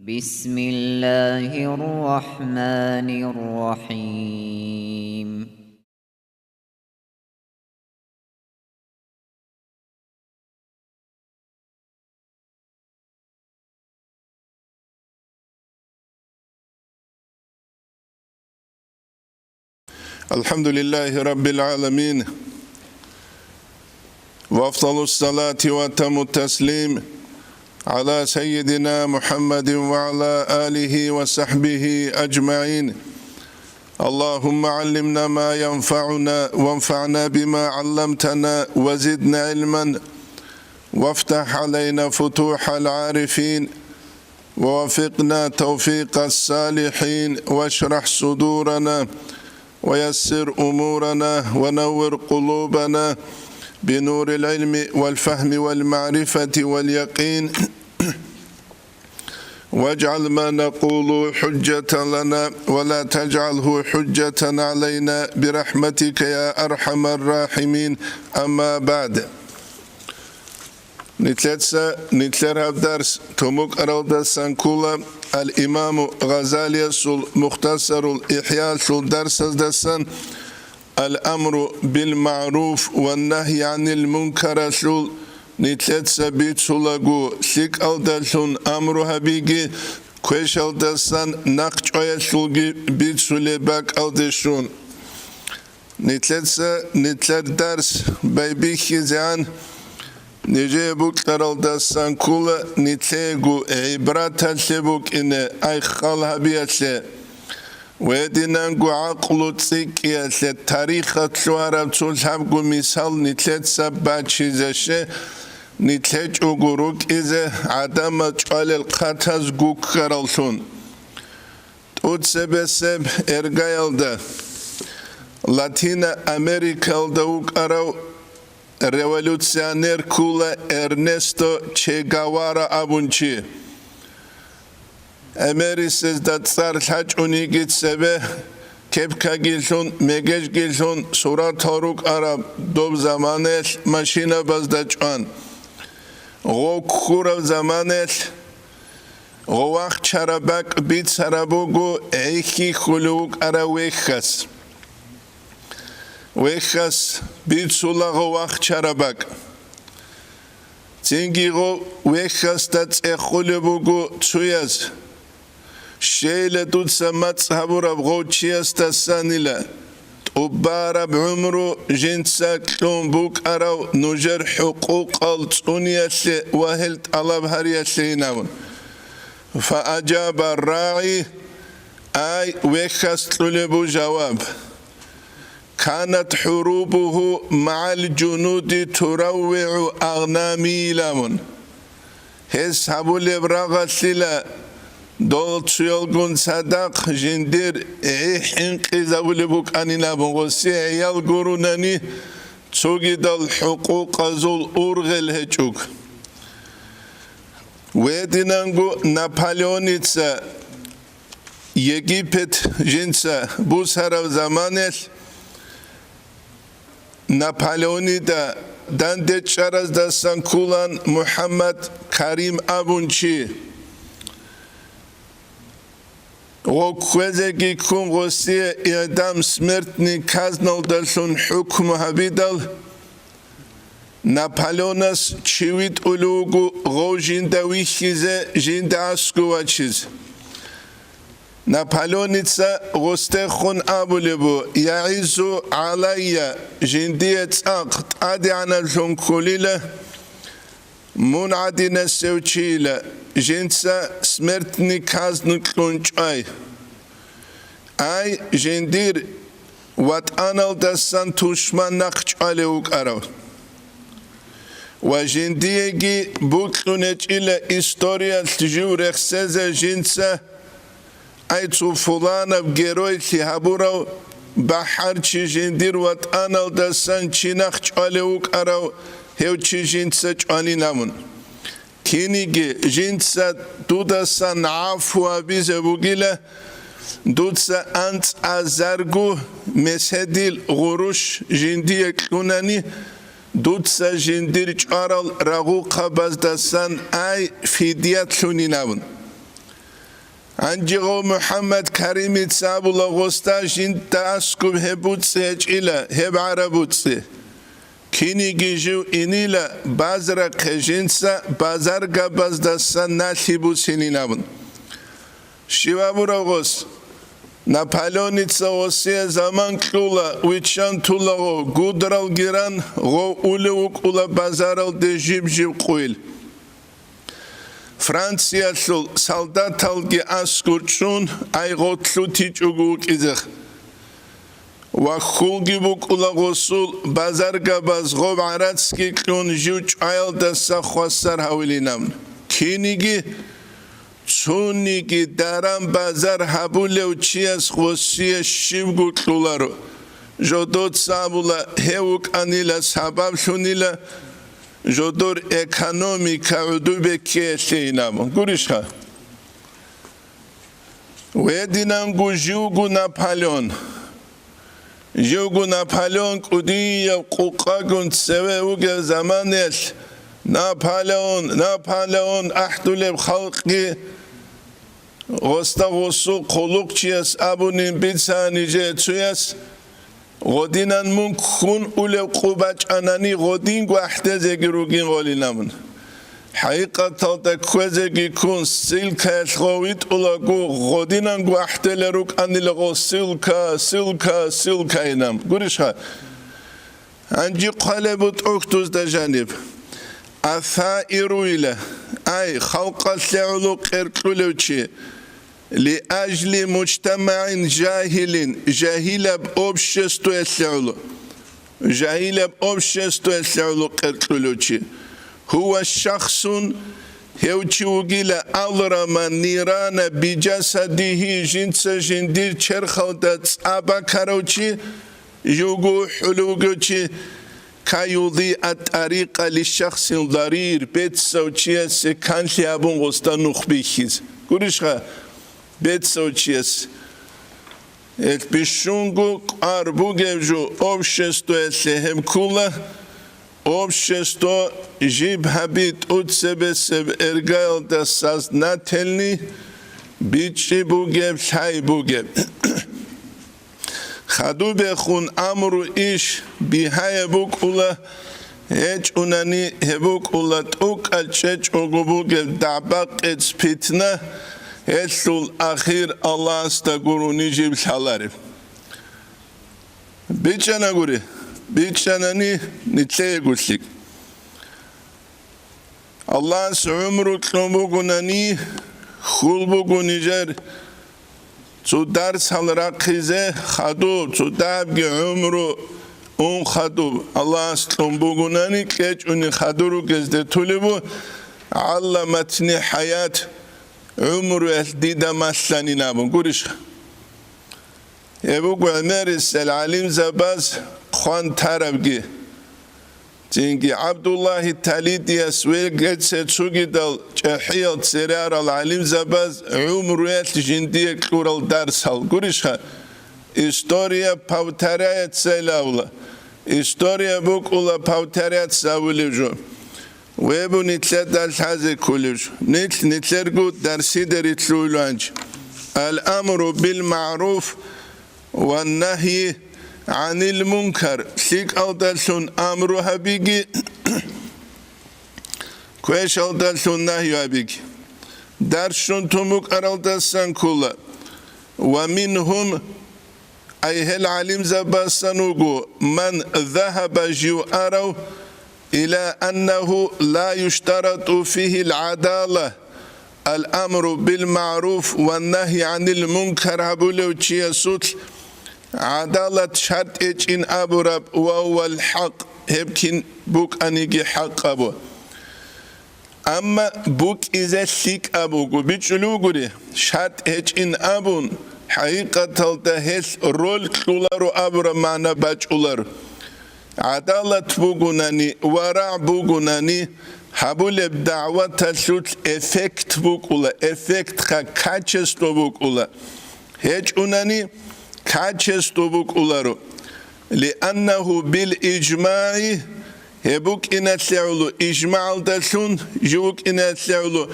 بسم الله الرحمن الرحيم. الحمد لله رب العالمين، وأفضل الصلاة وأتم التسليم على سيدنا محمد وعلى آله وصحبه أجمعين. اللهم علمنا ما ينفعنا وانفعنا بما علمتنا وزدنا علما، وافتح علينا فتوح العارفين، ووفقنا توفيق الصالحين، واشرح صدورنا ويسر أمورنا ونور قلوبنا بنور العلم والفهم والمعرفة واليقين، واجعل ما نقول حجة لنا ولا تجعله حجة علينا برحمتك يا أرحم الراحمين. أما بعد، نتلر درس تومك أرود سنكولا الإمام غزالي مختصر الإحياء درس دسن الأمر بالمعروف والنهي عن المنكر نتلت سبيت سلقو سيك ألدسون أمرها بيجي كويش ألدسان نقش أيسلقي بيت سلباك ألدسون نتلت درس بيبيخي زيان نجيبوك ترالدسان كولا نتلقو عبرات السبوك إن أي خالها بيسي ويدينانقو عقلو تسيكي أسي تاريخ تشوارب تسولحبقو مثال نتلت سباتشي زشي نتلت أقروك إذا عدم تشوال القاتز قوك خرالسون تود سبسب إرقايل ده لاتينا أمريكا دوك أراو ريولوسيونير كولا إرنستو تشي غوارا أبونشي أمريسيز داتسار الحاج أونيجيت سبه كيبكا جيلشون ميجيش جيلشون سورا تاروك عرب دوب زمانش ماشينا بازداجان غوك خورا زمانش غواق چرابك بيت سرابوغو ايخي خلوك عرا ويخس بيت سولا غواق چرابك تنگي غو ويخس تاتس اخلوبوغو تسويز شيلة تسمت صحابورا بغوتشياس تسانيلا تقبارا بعمرو جنسا كلون بوك أراو نجر حقوق التونية وهل طلب هريا سيناون فأجاب الراعي أي ويخس طلبو جواب كانت حروبه مع الجنود تروع أغنامي لامون هس هبو لبراغ سلا دول تشيلغون صدق جندير انقذ بوك انينا بوسي عيال قروناني تسوغي الحقوق زول أورغل هجوك ويدينانغو نابليونيتسا يجيبت جنسا بوسهر زمانش نابليونيدا داندت شرز دستان كولان محمد كريم أبونشي وكوزيكي كون غوسي إعدام سمرتني كازنال دلسون حكم هبيدل نابليونس تشيويت أولوغو غو جندا ويخيزة جندا أسكو واتشيز نابليونيتسا غوستيخون أبوليبو يعيزو عليا جندية أقت أدي عنا الجنكوليلة منعدي نسيوشيلة جنسا سمرتني كازنك لونجاي أي جندير وات أنال دستان توشمان نقش عليوك أراو وجنديجي بوكلونج إلى إستوريا تجيو رخصة جنسا أي تفولانا بجيروي تهابوراو بحر چي جندير وات أنال دستان چي نقش عليوك أراو هيو چي جنسا چاني نامون كينيجي جنسا دودسا عفوا بيزبوغيلا دودسا أنت أزارغو مسهديل غروش جندية كلوناني دودسا جندير چارال رغو قبازدسان أي فيديات لوني نابون Anjigo Muhammad Karimi Tsabula Gostashin Taskub Hebutse Ila Heb Arabutse Kini Giju Inila Bazra Kejinsa Bazar Gabazdasa Natibusininabun Shivaburagos Napoleonitsa Osia Zaman Klula Wichan Tulago Gudral Giran Go Uleuk Ula Bazaral de Jibjib Quil Francia Saldatalgi Askurchun Aygotluti Chuguk Izach Wakhulgibuk Ulagosul Bazargabaz Gob Aratski Klun Juch Ayal da Sakhwasar Hawilinam Kinigi Tsunigi Daram Bazar Habuleuchias Rosia Shivguk Lularo Jodot Sabula Heuk Anila Sabab Shunila Jodor ekonomika udube keşeynam. Gurişha. Wedinam gujugu Napolyon. Jugu Napolyon kudiya kukagun seve uge zamanes. Napolyon ahduleb halqi. Gosta gosu kolukçiyas abunin bitsanice tuyas. Godinan mun khun ule qubac anani godin guahteze girugin golinamın. Haqiqatan da kwezegi kun silka khowit ulagu godinan guahteleruk anilgo silka inam. Gurisha. Anji qalebut uktuz da janib. Athairu ile ay khalqa sa'ulu qirqulewchi لأجل مجتمع جاهل بأوبشستو يسعلو جاهل بأوبشستو يسعلو قرقلوشي هو الشخص هوشي وقيل أضرم نيران بجسده جنس جندير چرخو دات أبا كروشي يوغو حلوغوشي كيضيء الطريق للشخص الضرير بيت سوشي سكان ليابون غسطان نخبيخيز قرشها Бетсочес. Et пишунгу арбугевжу общество сехемкула общество жиб хабит от себе эргайл да сознательный бичи бугев хай бугев. Хаду бехун амру иш бихай букула эч унани хебукула тук алчеч огубугев дабак эц питна Esul akhir Allah astaguruni jib salarif. Bichana guri. Bichana ni tleguslik. Allah umru tlubugunani khulbugunijer zu dars halraqize khadu zu dabgi umru khadu Allah tlubugunani kech uni khaduru gezde tulibu allamatni hayat عمر الديدا مسلاني نابون قريش يبوك عمرس العليم زباز خوان تاربجي تينجي عبد الله التاليدي اسويل قد سيتسوغي دال جحيل سريار العليم زباز عمر الجندية كورال دارسال قريش история повторяет целаула история бук ула повторяет савулежу ويبو نتلر دال حازي كولج نتلرقو درسي دريتلولانج الأمر بالمعروف والنهي عن المنكر سيك أودالسون أمرها بيجي كويش أودالسون نهي بيجي درشون تموك أرالدالسان كولا ومنهم أيها العليم زباسانوغو من ذهب جو أرو إلى أنه لا يشترط فيه العدالة الأمر بالمعروف والنهي عن المنكر هبولو تشيسوت عدالة شرط إن أبو رب وهو الحق هبكين بوك أنيجي حق أبو أما بوك إذا سيك أبو بيجلو قولي شرط إن أبو حقيقة تلتهس رول كلارو أبو رب معنا باجولار عدالة بوغوناني ورع بوغوناني هبول بدعوة تسوت افكت بوغولا افكت كاچستو بوغولا هيج اوناني كاچستو بوغولارو لأنه بالإجماع هبوك إناتلعلو إجماع الدسون جوك إناتلعلو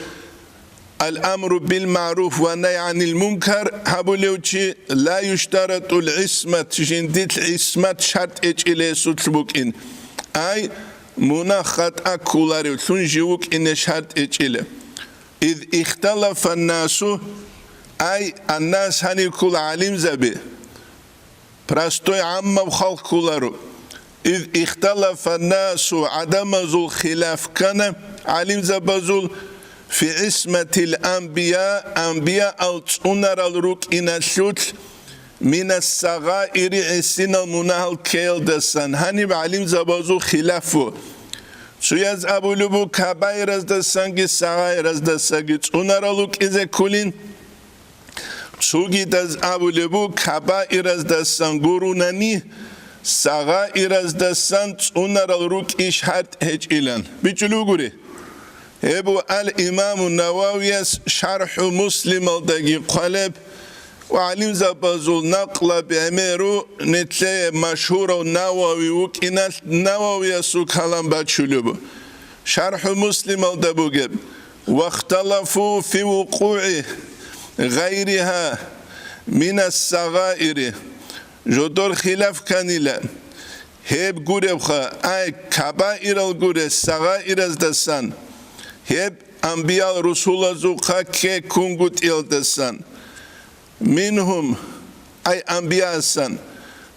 الأمر بالمعروف والنهي عن المنكر هبولوشي لا يشترط العصمة جندت العصمة شرط إلى سوتبوكين أي مناخت أكولاري سنجوك إن شرط إلى إذ اختلف الناس أي الناس هني كل علم زبي براستوي عامة وخلق كولارو إذ اختلف الناس عدم ذو خلاف كان علم زبزول في عصمة الأنبياء أنبياء التونر الروك إن الشوت من الصغائر عسين المناهل كيل دسان هني بعلم زبزول خلافه سويز أبو لبو كباير از دسانگی صغائر از دسانگی تونر الروك إذا كلين سوگی دز أبو لبو كباير از دسان گرونانی صغائر از دسان تونر الروك إشهاد هج إلان بيجلو گوري هبو الإمام النووي شرح مسلم الدقي قلب وعلم زبازول نقل بأميرو نتلي مشهور النووي وكنا النووي سكالان باتشلوبو شرح مسلم الدبوغب واختلفوا في وقوع غيرها من الصغائر جدور خلاف كانيلا هب قربخا أي كبائر القرب الصغائر الدسان هب أنبياء رسول زوخا كي كونغوت إلدسان منهم أي أنبياء سن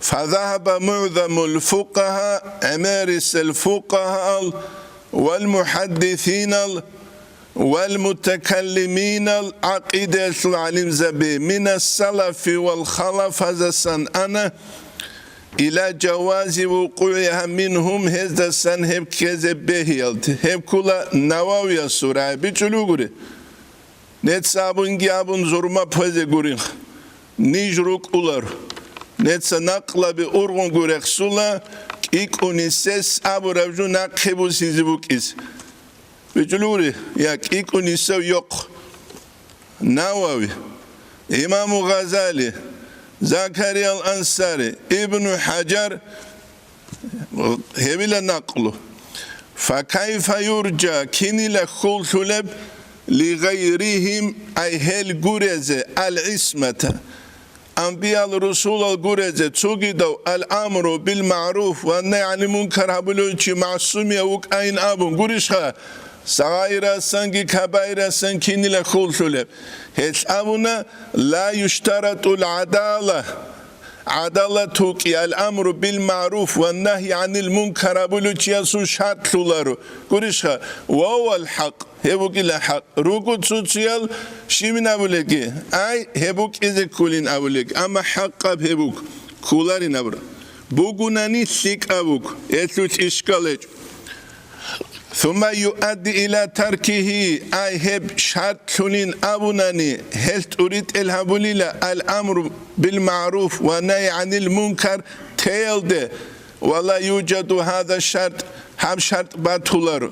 فذهب معظم الفقهاء أمارس الفقهاء والمحدثين والمتكلمين العقيدة العلم زبي من السلف والخلف هذا سن أنا إلى جواز وقوعها منهم هذا سن هب كذب بهيلت هب كلا نواوي سورة بيجلوغري net sabun giyabun zoruma pöze gurin nijruk ular net sanakla bir urgun gurek sula ilk unises abu ravju nakhebu sizibuk is bicüluri yak ilk unise yok Nawawi İmam Gazali Zakariya al-Ansari İbn Hacer hebile naklu fakayfa yurca kinile khultuleb لغيرهم أي هل جرزة العصمة أنبياء الرسول الجرزة تجدوا الأمر بالمعروف والنهي عن المنكر هبلوشي معصومية وك أين أبون جرشها صغيرة سنجي كبيرة سنكين لخول شلب هش أبونا لا يشترط العدالة عدالتك الأمر بالمعروف والنهي عن المنكر هبلوشي يسوع شرط شلارو جرشها وهو الحق هبوك الحق ركوت سوتشيال شيمين أبولك أي هبوك إذا كولين أبولك أما حق هبوك كولارين أبرا بوغوناني سيك أبوك يسوت إشكالج ثم يؤدي إلى تركه أي هب شرط شنين أبوناني هل تريد الهبوليلا الأمر بالمعروف والنهي عن المنكر تيلد ولا يوجد هذا الشرط هم شرط باتولار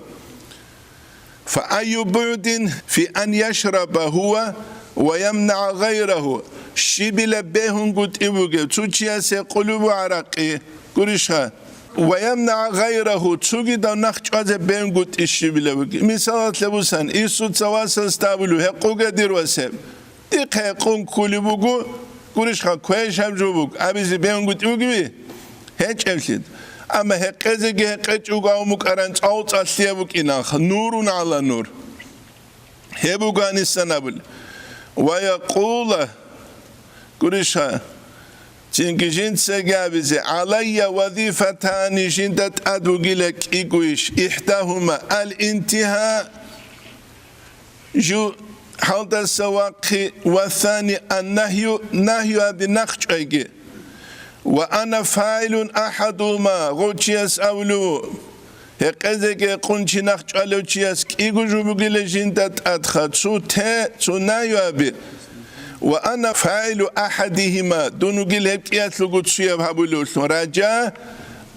فأي بعد في أن يشرب هو ويمنع غيره شبل بهن قد إبوغي تشيا سيقلب عراقي قرشها ويمنع غيره تشوغي دو نخجوز بهن قد إشبل بوغي مثالات لبوسان إيسو تسواسا استابلو هقوغا دير وسيب إيق هقون كولي بوغو قرشها كويش هم جو بوغ أبيزي بهن قد إبوغي هيك أفشد أما هكذا هكذا مكرنت أو تصيبك إناخ نور على نور هبوغاني السنابل ويقول قرشها تنكجين سجابزي علي وظيفتان جندت أدوغلك إيقويش إحداهما الانتهاء جو حالة السواق والثاني النهي نهي بنخش أيجي وأنا فاعل أحدهما غوتشياس أولو هكذا يقولنش نخش على غوتشياس إيجو جوبوغيل جندت أدخل سو نهي أبي وأنا فاعل أحدهما دونوغيل هكيات لغوتشيا بهابولوس رجاء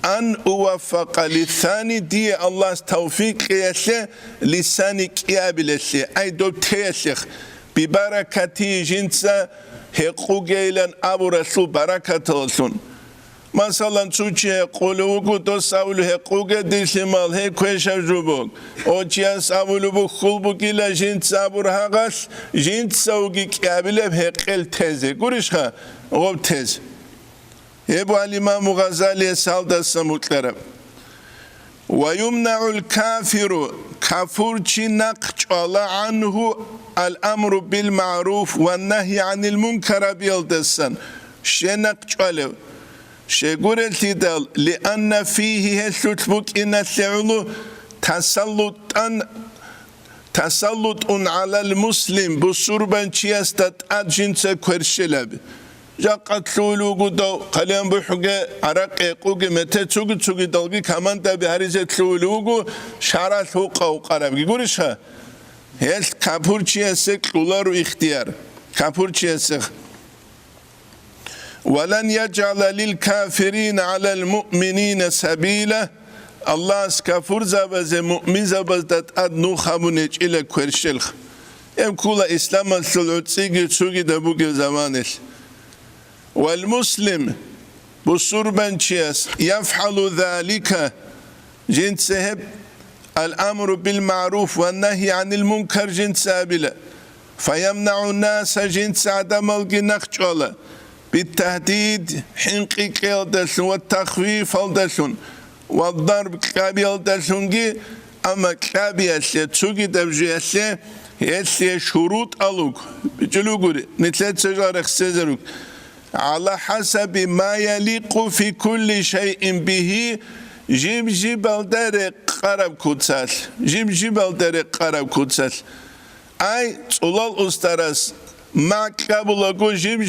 أن أوفق للثاني دي الله توفيق يسي لساني كيابلسي أي دوب تيسيخ ببركتي جنسا هقوغيلان أبو رسول بركة لسون Masalan çuçe qulugu to savlu he quge dişimal he kweşajubuk. Oçya savlu bu khulbu kila jint sabur hagas jint savgi kabile he qel teze. Gurişha gob tez. Ebu al-İmam Gazali'ye saldası mutlaka. Ve yumna'ul kafiru kafurçi naqçala anhu al-amru bil ma'ruf ve nahyi anil munkara biyaldasan. Şenaqçale şegurelti dal li anna fihi hesutbuk inas'ulu tasallutun alal muslim bu surban çiyastat adjinse kwerşelabi. Jaqatlulu gudo qalem buhge araq equge mete tsugi dalgi kamanta bi harizetlulu şara huqa qarabgi gurisha hel kapurçiyese qularu ixtiyar kapurçiyese وَلَنْ يَجْعَلَ لِلْكَافِرِينَ عَلَى الْمُؤْمِنِينَ سَب۪يلًا Allah kafur zabaze mu'min zabazdat ad nuhamuneç ile kwerşelh. Em kula İslam'a sulutsigi tsugi da bu zamanel. Vel muslim bu surban çiyas yafhalu zalika cinse hep el-amru bil ma'ruf ve nahi anil munkar cinse abile. Fayamna'u nasa cinse adamal ginakçola. بالتهديد حنقي كيلدسون والتخفيف الدسون والضرب كابي الدسونجي أما كابي أسي تسوكي دبجي أسي شروط ألوك بجلوغوري نتلت سجارك سيزروك على حسب ما يليق في كل شيء به جيب الدرق قرب كوتسال جيب الدرق قرب كوتسال أي تولال أسترس Makabula gojim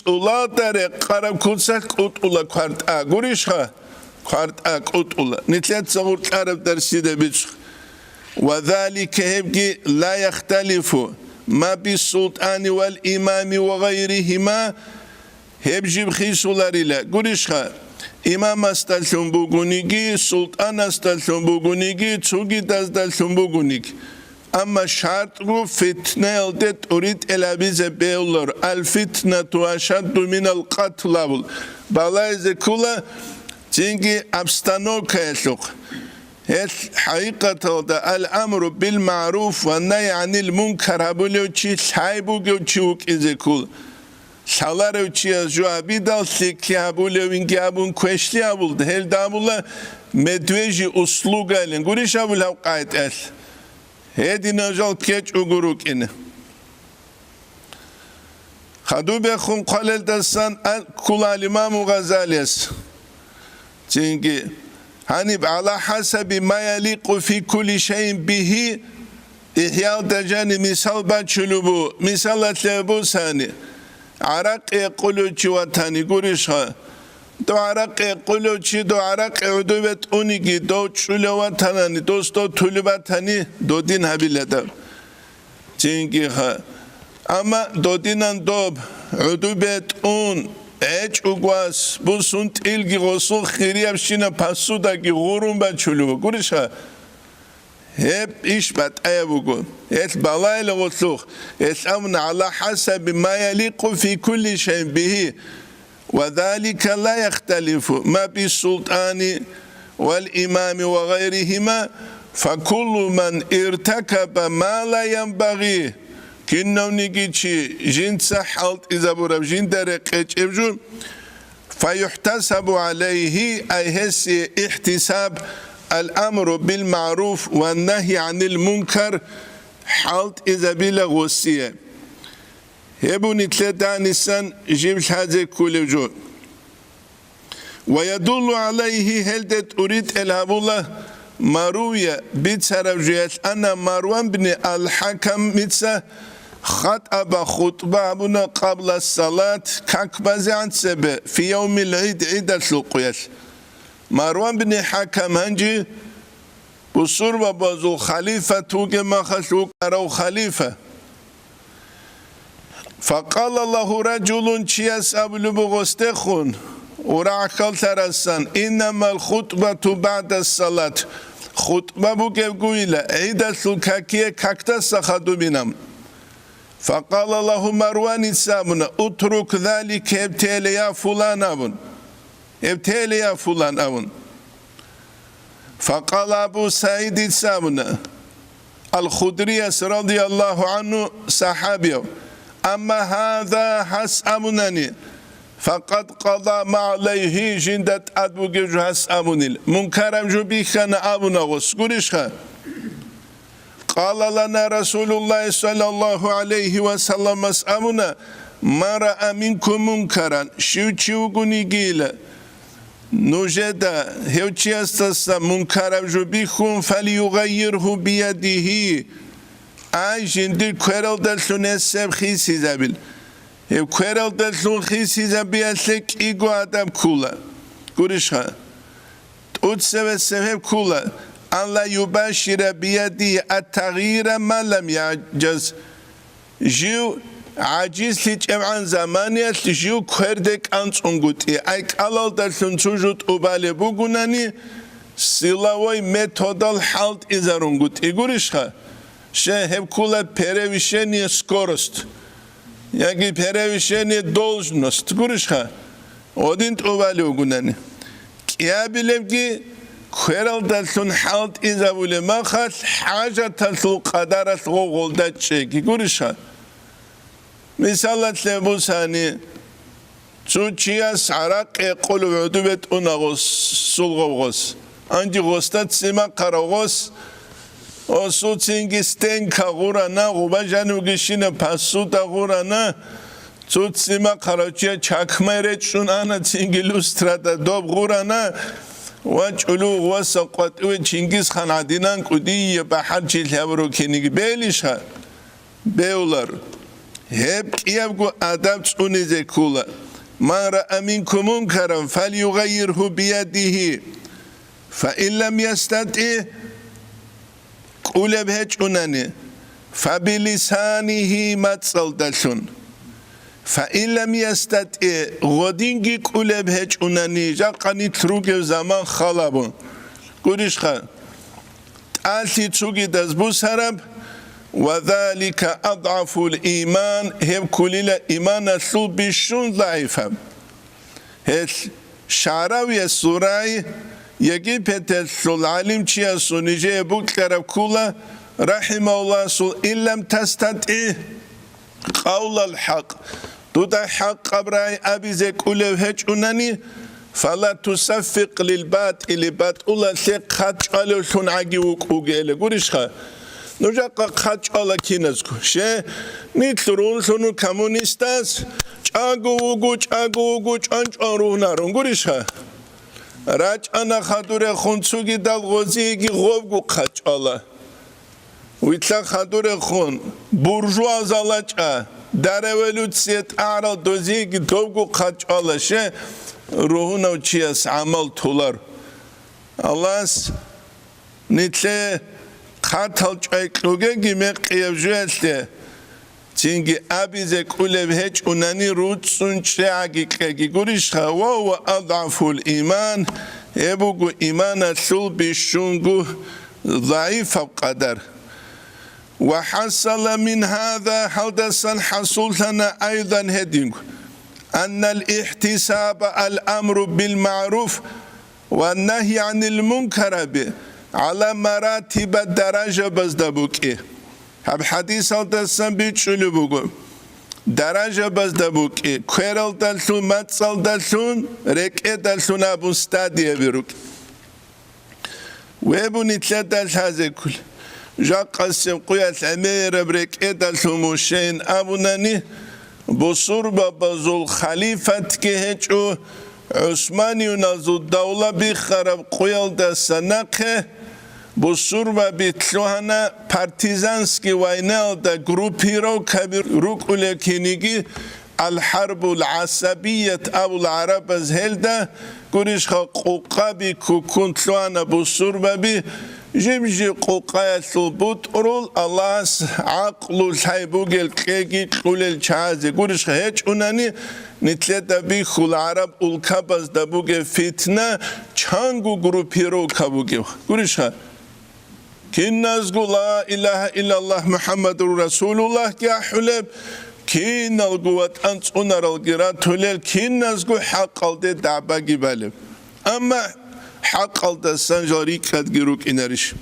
ula dare qarab kutsak utula kvarta gurishha kvarta utula nitlet zavur qarab dersi de biç ve zalika hebgi la yahtalifu ma bis sultani vel imami ve gayrihima hebji khisular ile gurishha imam astalsun bugunigi sultan astalsun bugunigi tsugi dazdalsun bugunigi ama şart bu fitne elde urit elabize beylor al fitnetu aşaddu minel katlavul balayze kula çünkü abstanoka esuk es hakikaten da al amru bil ma'ruf ve nahy anil munkar habulu çi sahibu göçük izekul salar uçi juabi dal sikki habulu ingabun kweşli abuldu hel dabulla medveji uslugalin guriş abul havqayet es Hedi najal keç uguruk ini. Khadu bekhum qalel dasan kul İmam Gazali'yes. Çünkü hani ala hasabi ma yaliqu fi kulli şeyin bihi ihya dejani misal bachulubu misal atlebu sani. Arak yaqulu chiwatani gurisha. Do arak yaqulu chi do arak udubet unigi do chulawatanani dosto tulubatani do din habilada. Çünkü ama do dinan dob udubet un eç ugwas bu sunt ilgi gosul khiriyam şina pasudaki gurumba chulu gurisha. Hep işbat ayabugu. Et balayla gosul. Esamna ala hasabi ma yaliqu fi kulli şeyin bihi. وذلك لا يختلف ما بالسلطان والإمام وغيرهما فكل من ارتكب ما لا ينبغي كنو نيجي جنس حالت إذا برب جن درق إجبجو فيحتسب عليه أي هسي احتساب الأمر بالمعروف والنهي عن المنكر حالت إذا بلا غسية يبني ثلاثة نسان جيب هذا كل جو ويدل عليه هلدت أريد إلهاب الله مروية بيتسرب جيات أنا مروان بن الحكم متسا خطأ خطبة بنا قبل الصلاة كاكبازي عن سبب في يوم العيد عيد السلقياس مروان بن حكم هنجي بصور وبازو خليفة توجي ما خشوك أرو خليفة فقال له رجل چياس أبلو بغستخون ورعكال ترسان إنما الخطبة بعد الصلاة خطبة بقويلة عيد السلكاكية كاكتس خدو بنام فقال له مروان السامن اترك ذلك ابتالي يا فلان أبن ابتالي يا فلان أون. فقال أبو سعيد السامنة الخدري رضي الله عنه صحابي أما هذا حسأمنني فقد قضى ما عليه جندة أدبو جيجو حسأمني منكرم جو بيخان أبونا غسكوريشها. قال لنا رسول الله صلى الله عليه وسلم أسأمنا ما رأى منكم منكرا شو قنيقيل نوجد هيوتشي استسا منكرم جو بيخون فليغيره بيده أي جندي كويرل دلسون السب خيسي زابل كويرل دلسون خيسي زابل لك إيقو آدم كولا قرشها تقول السبب كولا أن لا يباشر بيدي التغيير ما لم يعجز جو عاجز لجمعان زمانية جو كوردك أنت أنقوتي أي كالال دلسون تجود أبالي بوغناني سلاوي ميتودال حالت إذا أنقوتي قرشها هب كولا перевышение скорость. Яги перевышение должность. Гуришха. Один тували угунани. Я билевги кверал дальсун халт изавуле махал хажа талсул qadarат гоголдат чеки. Гуришха. Мисалат лебусани чучиас арак эқолу удубет унагос сулгогос. Анди гостат сима қарагос o suțingi stenka gurana gubajanu gishina pasuta gurana suțima karacia chakmere chunana tsingi lustrata dob gurana wachulu wasaqat we Çingiz Khan adinan qudiye bahar chilhabro kinigi belisha beular hep kiyabgu adam tsunize kula man ra'a minkum munkaran falyughayyirhu biyadihi fa in lam yastati قول بهجونني فبلسانه متصلدشون فإن لم يستطع غدينجي قول بهجونني جاقني تروج زمان خلابون قولش خا تالتي تروجي دزبوس هرب وذلك أضعف الإيمان هم كل إيمان الثل بشون ضعيفة هل شعراوي السوراي يجي بيت العالم شيء سونيجي بوكر كولا رحمه الله سو إن لم تستطع قول الحق تودا حق قبراي أبي زك أولي هجونني فلا تصفق للباطل باطل شيء خاتش على شون عجيوك وجيل قريشها نجاق خاتش على كينزكو شيء نيتلون شنو كمونيستاس جاغو جانج أرونا قريشها راج أنا خدور خونسوجي دال غوزيجي غوبو خاتش على ويتلا خدور خون بورجوا زلاجا درولوتسيت أعرض دوزيجي دوبو خاتش على شيء روحنا وشياس عمل تولار الله نتلي خاتل جايكلوجي مقيم جوالته تيجي أبي زك أولي بهج أناني روت سنشاعي كي قريش هوا أضعف الإيمان يبقى إيمان الثل بشونغو ضعيف بقدر وحصل من هذا حدثا حصل لنا أيضا هدينغ أن الاحتساب الأمر بالمعروف والنهي عن المنكر على مراتب الدرجة بزدبوكي هب حديث الدسم بيتشلو بقول درجة بزدبوكي كيرل دلسون متصل دلسون ركع دلسون أبو استادية بيروك ويبو نتلات هذا كل جا قسم قيات عمير بركع دلسون موشين أبو ناني بصور بابزول خليفة كهجو عثماني ونازو الدولة بخرب قيال دسناقه بصور بابتلوهنا بارتيزانسكي واينال دا جروبيرو كبير روك ولكينيجي الحرب العصبية أو العرب زهلدا قريش قوقابي كوكون تلوانا بصور بابي جمجي قوقايا ثبوت أرول الله عقل الحيبوغي الكيجي قول الشعازي قريش هيج أناني نتلتا بيخو العرب الكابز دابوغي فتنة چانگو جروبيرو كابوغي قريش كناز لا إله إلا الله محمد رسول الله يا حلب كينال قوات أنت أنار القرات هلال كيناز قو حق الدي دعبا جبالب أما حق الدي السنجاري كاد جروك إنارش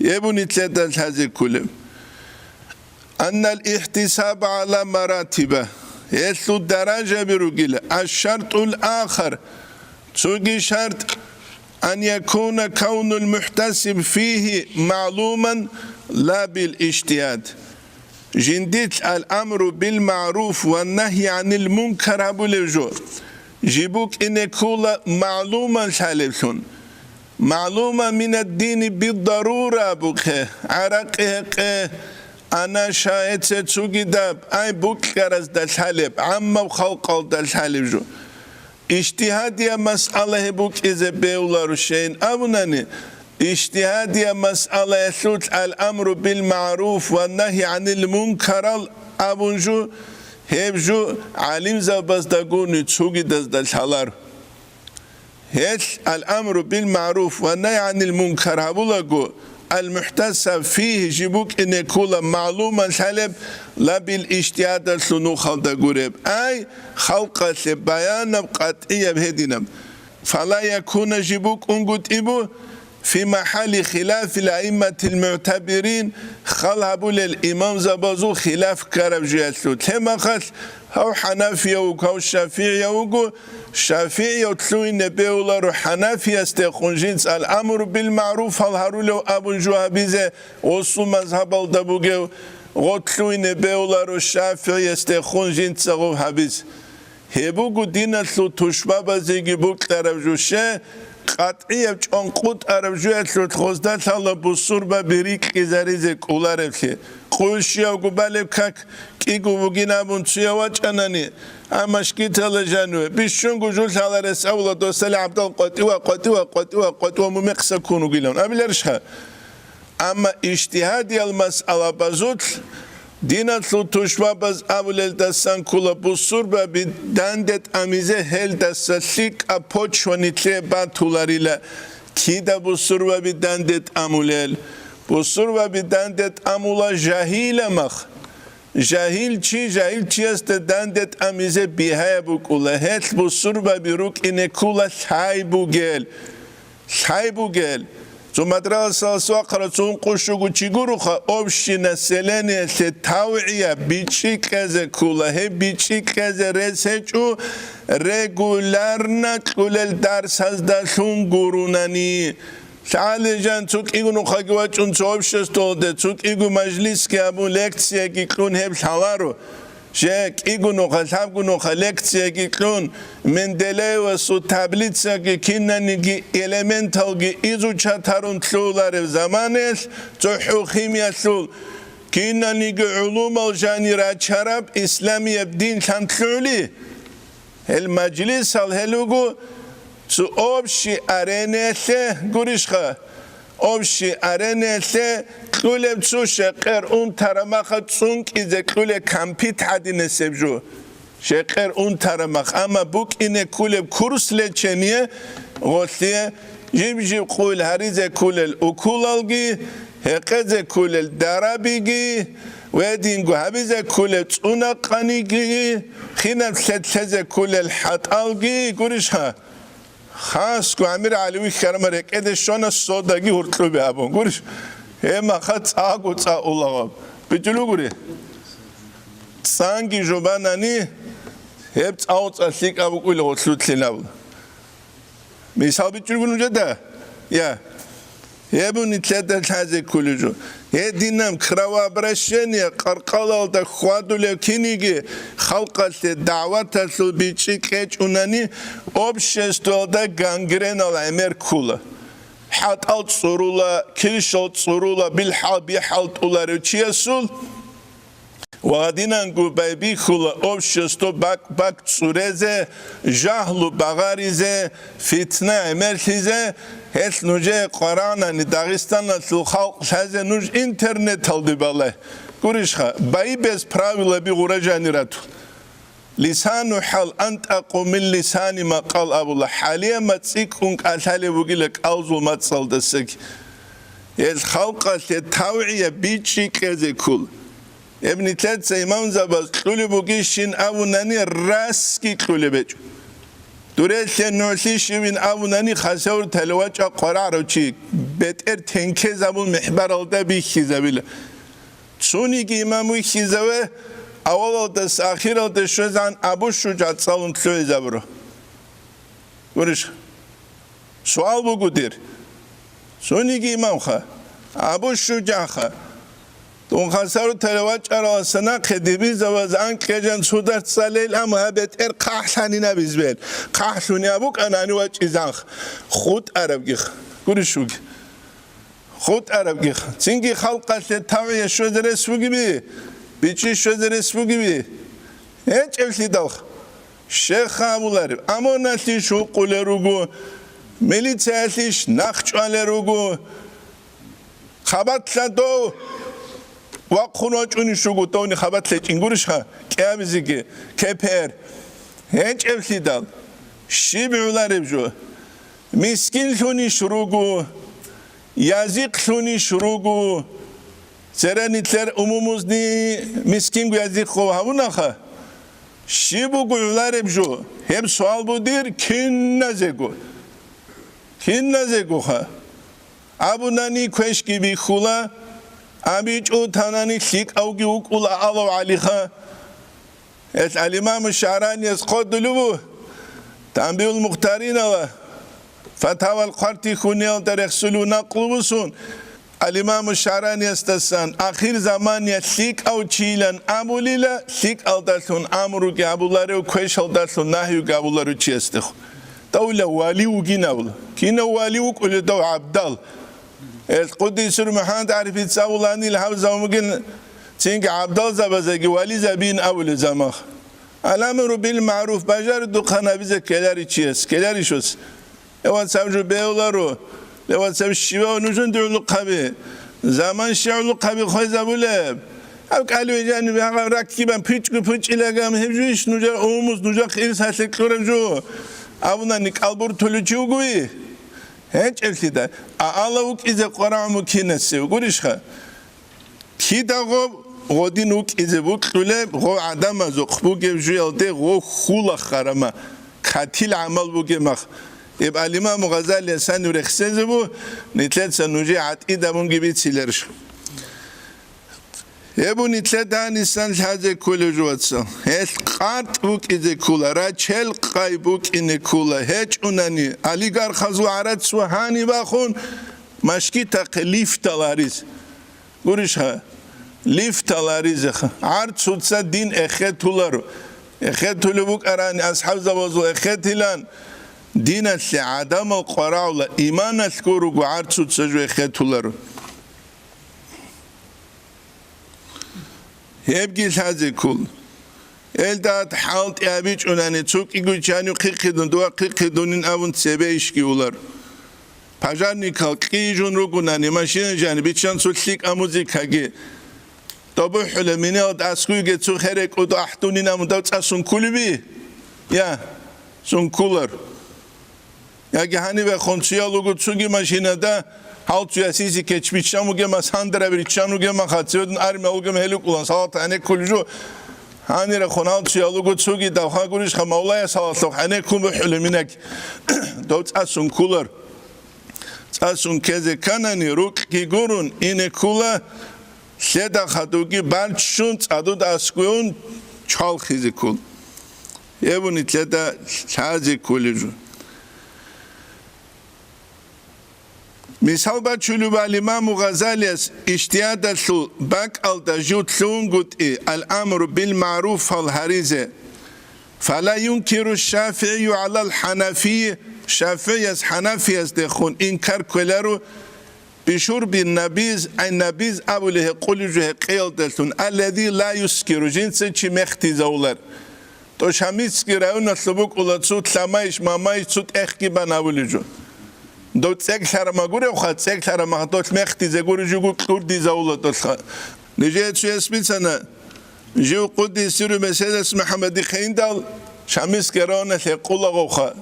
يبوني تلاتة هذه كلهم أن الاحتساب على مراتبه يسلو الدرجة بروجيله الشرط الآخر تسوقي شرط أن يكون كون المحتسب فيه معلوما لا بالاجتهاد جندت الأمر بالمعروف والنهي عن المنكر أبو لجور جيبوك إن يكون معلوما شالبسون معلومة من الدين بالضرورة بوكه عرقه أنا شاهد ستسوكي داب أي بوكرز دالحالب عما وخلق دالحالب جو اجتهادية مسألة بوك إذا بيولا رشين أبناني اجتهادية مسألة يسوت الأمر بالمعروف والنهي عن المنكر أبنجو هبجو علم زباز داقوني تسوكي دالحالار هيش الأمر بالمعروف والنهي عن المنكر هبولاقو المحتسب فيه جيبوك إن يكون معلوما شالب لا بالاجتهاد السنو خلق قريب أي خلق بيان قطعية بهدينا فلا يكون جيبوك انقود إبو في محل خلاف الأئمة المعتبرين خلابوا للإمام زبازو خلاف كرب جيسلو تما خاص هو حنفية وكو شافعية وكو شافعية وتلوي نبيولا رو حنفية استيقون جنس الأمر بالمعروف الهارولو أبو جوابيزة وصو مذهب الدبوغيو وتلوي نبيولا رو شافعية استيقون جنس غو حبيز هبوغو دينا سلو تشبابا زيگي بوك طرف جوشه قطعية بچانقود عرب جوه سلو تخوزده سالا بسور با بريك كزاريزي كولارب سي قوشيا وگو بالب كاك كيگو وگينا بون تسويا واجاناني اماشكي تلجانوه بيشونگو جول سالار ساولا دوستالي عبدال قطوة ممقسا كونو گيلون ابلرشها اما اجتهادي المسألة بازوت دينا سلو تشبابز اولل دستان كولا بسور با بدندت اميزه هل دستسيك اپوچ ونطلع با تولاريلا كيدا بسور با بدندت امولل بسور با بدندت امولا جاهيل مخ جاهيل چي است دندت اميزه بيهايا بكولا هل بسور با بروك انه كولا شايبو گل زو مدرسة سواقرة زون قشوغو چيگوروخا اوبشينا سلاني ستاوعية بيچي كازه كولا هي بيچي كازه رسهجو ريگولارنا كولل درس هزداشون گوروناني شعالي جان توك ايگو نوخا گواچون تو اوبشستولده توك ايگو مجلس که ابو لکتسيه گيكلون هب حوارو شك إيجونو خلابجونو خلكتيا كيكلون من دلوا سو تابلتسا كينا نيجي إلمنتال جي إيزو شاتارون تلولار زمانش تحو خيميا تلول كينا نيجي علوم الجاني راتشرب إسلامي الدين كان تلولي المجلس الهلوجو سو أوبشي أرينيسه قريشخا أوبشي أرينيسه كلهم تسو شقر اون ترمخ تسونك إذا كله كمپيت حدي نسبجو شقر اون ترمخ اما بوك إنه كلهم كورس لچنيه غوثيه جيب قول هريزه كل الأكول الگي هقزه كل الدرابيگي ودينگو هبيزه كل تسونقانيگي خينم ستلزه كل الحط الگي قريشها خاص کو امیر علوی کرم رکعت شون سوداگی هرتلو بیابون گوش هما خط آگو تا اولاغاب بجلو گوری سانگی جوبانانی هبت آوت اسلیک ابو کویل هرتلو تلینابل مثال بجلو گونجا ده یا هبو نیتلده تازه کلیجو هدینم کروا برشنی قرقال ده خوادو لکنیگی خلقت دعوت سو بیچی کچ اونانی obşesto da gangrenal emer kula hat alt sorula kilşot sorula bil habi halt uları çiyasul وادینان گو بی خلا obşesto bak sureze jahlu bagarize fitne merkize هس نوجه قرآن داغستان سو خلق هذا نوج internet aldı باله گوریشخا بای بس pravila bir gurajanirat lisanu hal ant aqu min lisani ma qal abullah haliya matsikun qasale bugilek awzul matsaldasak es xalqa se taw'iya biçi kezekul ابن تلت إمام زباز قلوا بقيشين أبوناني راسكي قلوا بيجو دورت نوشيش من أبوناني خسور تلواج قرار وشي بتر تنكي زبون محبر الدا بيخي زبيله سوني كي إمامو يخي زبه أول الدس آخر الدس شوزان أبو شجاع صالون تلوي زبرو ورش سؤال بقدر سوني كي إمام خا أبو شجاع خا دون خسارو تلواج أراسنا خديبي زوازان كجان سودر ساليل أم هبت قحلاني نبيزبل قحلوني أبوك أنا نواج إزاخ خود عرب جخ قرشوك خود عرب جخ تيجي خلقة التوعية شو درس بقبي بيجي شو درس بقبي هيك أفلي دلخ شيخ أبولار أما نتلي شو قولروجو ميليتيش نخش عليروجو خبط لدو وقناج اونی شو گفتونی خبرت لچ اینگورش ها که میزیگه کپر هنچ افلیدال شی بیولاریم جو مسکین شونی شروع گو یازیق شونی شروع گو سرانیتلر عموموز نی مسکین گو یازیق خو همون نخه شی بو بیولاریم جو هم سوال بودیر کین نزگو ها ابو نانی کشکی بی خولا أبيج أوتاني شيك أو جوك ولا الله عليها الإمام الشعراني يسقط له تنبيه المختارين الله فتاوى القرطي خوني ترخصلون قلوبسون الإمام الشعراني يستسان آخر زمان يشيك أو تشيلن أبو ليلا شيك أو دلتون أمرو جابولارو كويش أو دلتون نهيو جابولارو تشيستخ دولة والي وجيناول كينا والي وكل دو عبدال القديس محمد عارف يتساولاني الحوزة وممكن تينك عبدال زبازاقي والي زبين أول زمخ الأمر بالمعروف بجار دقنا بيزا كلاري تشيس كلاري شوس لو تسامجو بيولارو لو تسام الشيوة ونجون دعو لقابي زمان شعو لقابي خوي زبولاب أو قالوا يجاني بها راكيبا بيتش إلاقام هبجوش نجا أموز نجا خير ساسك لورجو أبونا نك ألبور تولوشيو قوي هنچ افلیده الله وک ایز قرآن مکینسه و گوریشخه کی داغو غودی نوک ایز بوک خله غو عدم از خبوگه جویلده غو خول خرما قتیل عمل بوگه مخ اب الامام غزالی سن ورخصه زبو نتلت سنوجی عطی دمون گیبی تیلرش ابو نتلت دانی سن حاجه کل جواتسا هل قارت بوک ایز کولا را چل قای بوک این کولا هیچ اونانی علیگار خزو عرد سوهانی باخون مشکی تاق لیفت تلاریز گوریش ها لیفت تلاریز عرد سودسا دین اخیت تولارو اخیت تولو بوک ارانی اصحاب زبازو اخیت هلان دین اصلی عدم القراولا ایمان اسکورو گو عرد سودسا جو اخیت تولارو هبگی سازی کل الداد حالت ابیچ اونانی چوک ایگو چانیو قیقیدون دوا قیقیدونین اون سبیش کیولار پاجار نیکال قیجون رو گونانی ماشین جانی بیچان سوتلیک آموزی کاگی دابو حلمینه اد اسکوی گتسو خرک اد احتونین امون داوت اسون کلی یا سون کولر یا گهانی به خونسیالو گتسوگی ماشینه دا halt üyesi geçmişten bugün masandra bir çan bugün makatıyordun army bugün heluk ulan salat ane kulcu hani re konal çiyalu gutsugi davha guriş khamawlaya salat ane kum hulminek dot asun kular asun keze kanani ruk ki gurun ine kula seda khadugi balchun adud askun çal khizi kul yebun itleda sazi kulju مثال بچلو بالإمام غزالي اشتياد الثل باك الدجوت ثونغوت الأمر بالمعروف الهريزة فلا ينكر الشافعي على الحنفية شافعي حنفي دخون إنكار كلارو بشرب النبيذ النبيذ أوله قلجه قيل دلتون الذي لا يسكر جنس چي مختي زولر تو شميس كراون نسلبوك أولا تسوت لمايش مامايش تسوت اخي بناولجو دو تسك شرما غوري وخا تسك شرما دوت مختي زغوري جوغو كردي زاولا دوت نجيت شو اسميتنا جو قدي سيرو مسيدس محمد خيندال شمس كرانه لقولا وخا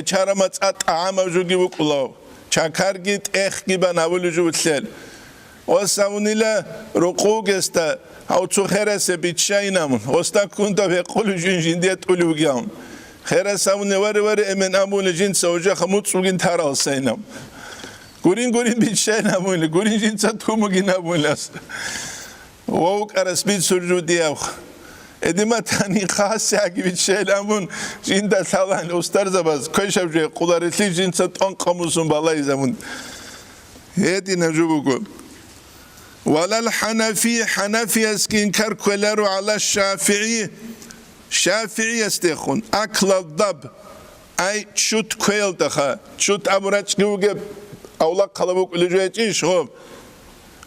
شرما تات عام جوغي وقولا چاكارگيت اخ گي بناول جو تسل وساونيلا رقوق است أو تخرس بيتشاينامون وستا كنت بيقولوا جنجنديت أولوجيام خرس أمون وري من أمون جنس وجا خموت سوجين ترى سينام قرين بيتشاينامون قرين جنس تومو جنامون لاس ووك أرسبيت سرجودي أخ إدما تاني خاص ياكي بيتشاينامون جندا ثالان أسترز بس كيش أبجي قدرتلي جنس تنقموسون بالاي زمون هذه نجوبكم ولا الحنفي اسكين كركولارو على الشافعي استخون أكل الضب أي تشوت كويل دخا تشوت أمرات نوجب أولا قلبك لجواتي شوف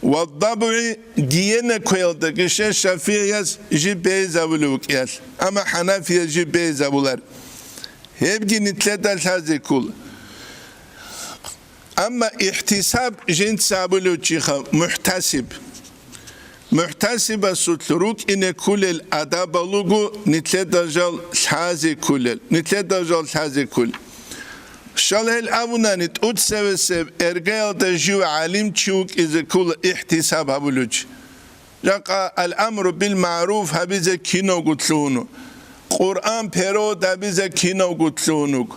والضبع دينا كويل دكش الشافعي جبيز أولوك يال أما حنفي جبيز أولار هبجي نتلتا الحازي كل أما احتساب جنس أبولوتشيخا محتسب سطلروك إن كل الأداب لغو نتلدجال الحازي كل شاله الأبونا نتقود سبسب إرقال دجيو علم تشوك إذا كل احتساب أبولوتش جاقا الأمر بالمعروف هبزا كينو قتلونو قرآن بيرو دبزا كينو قتلونو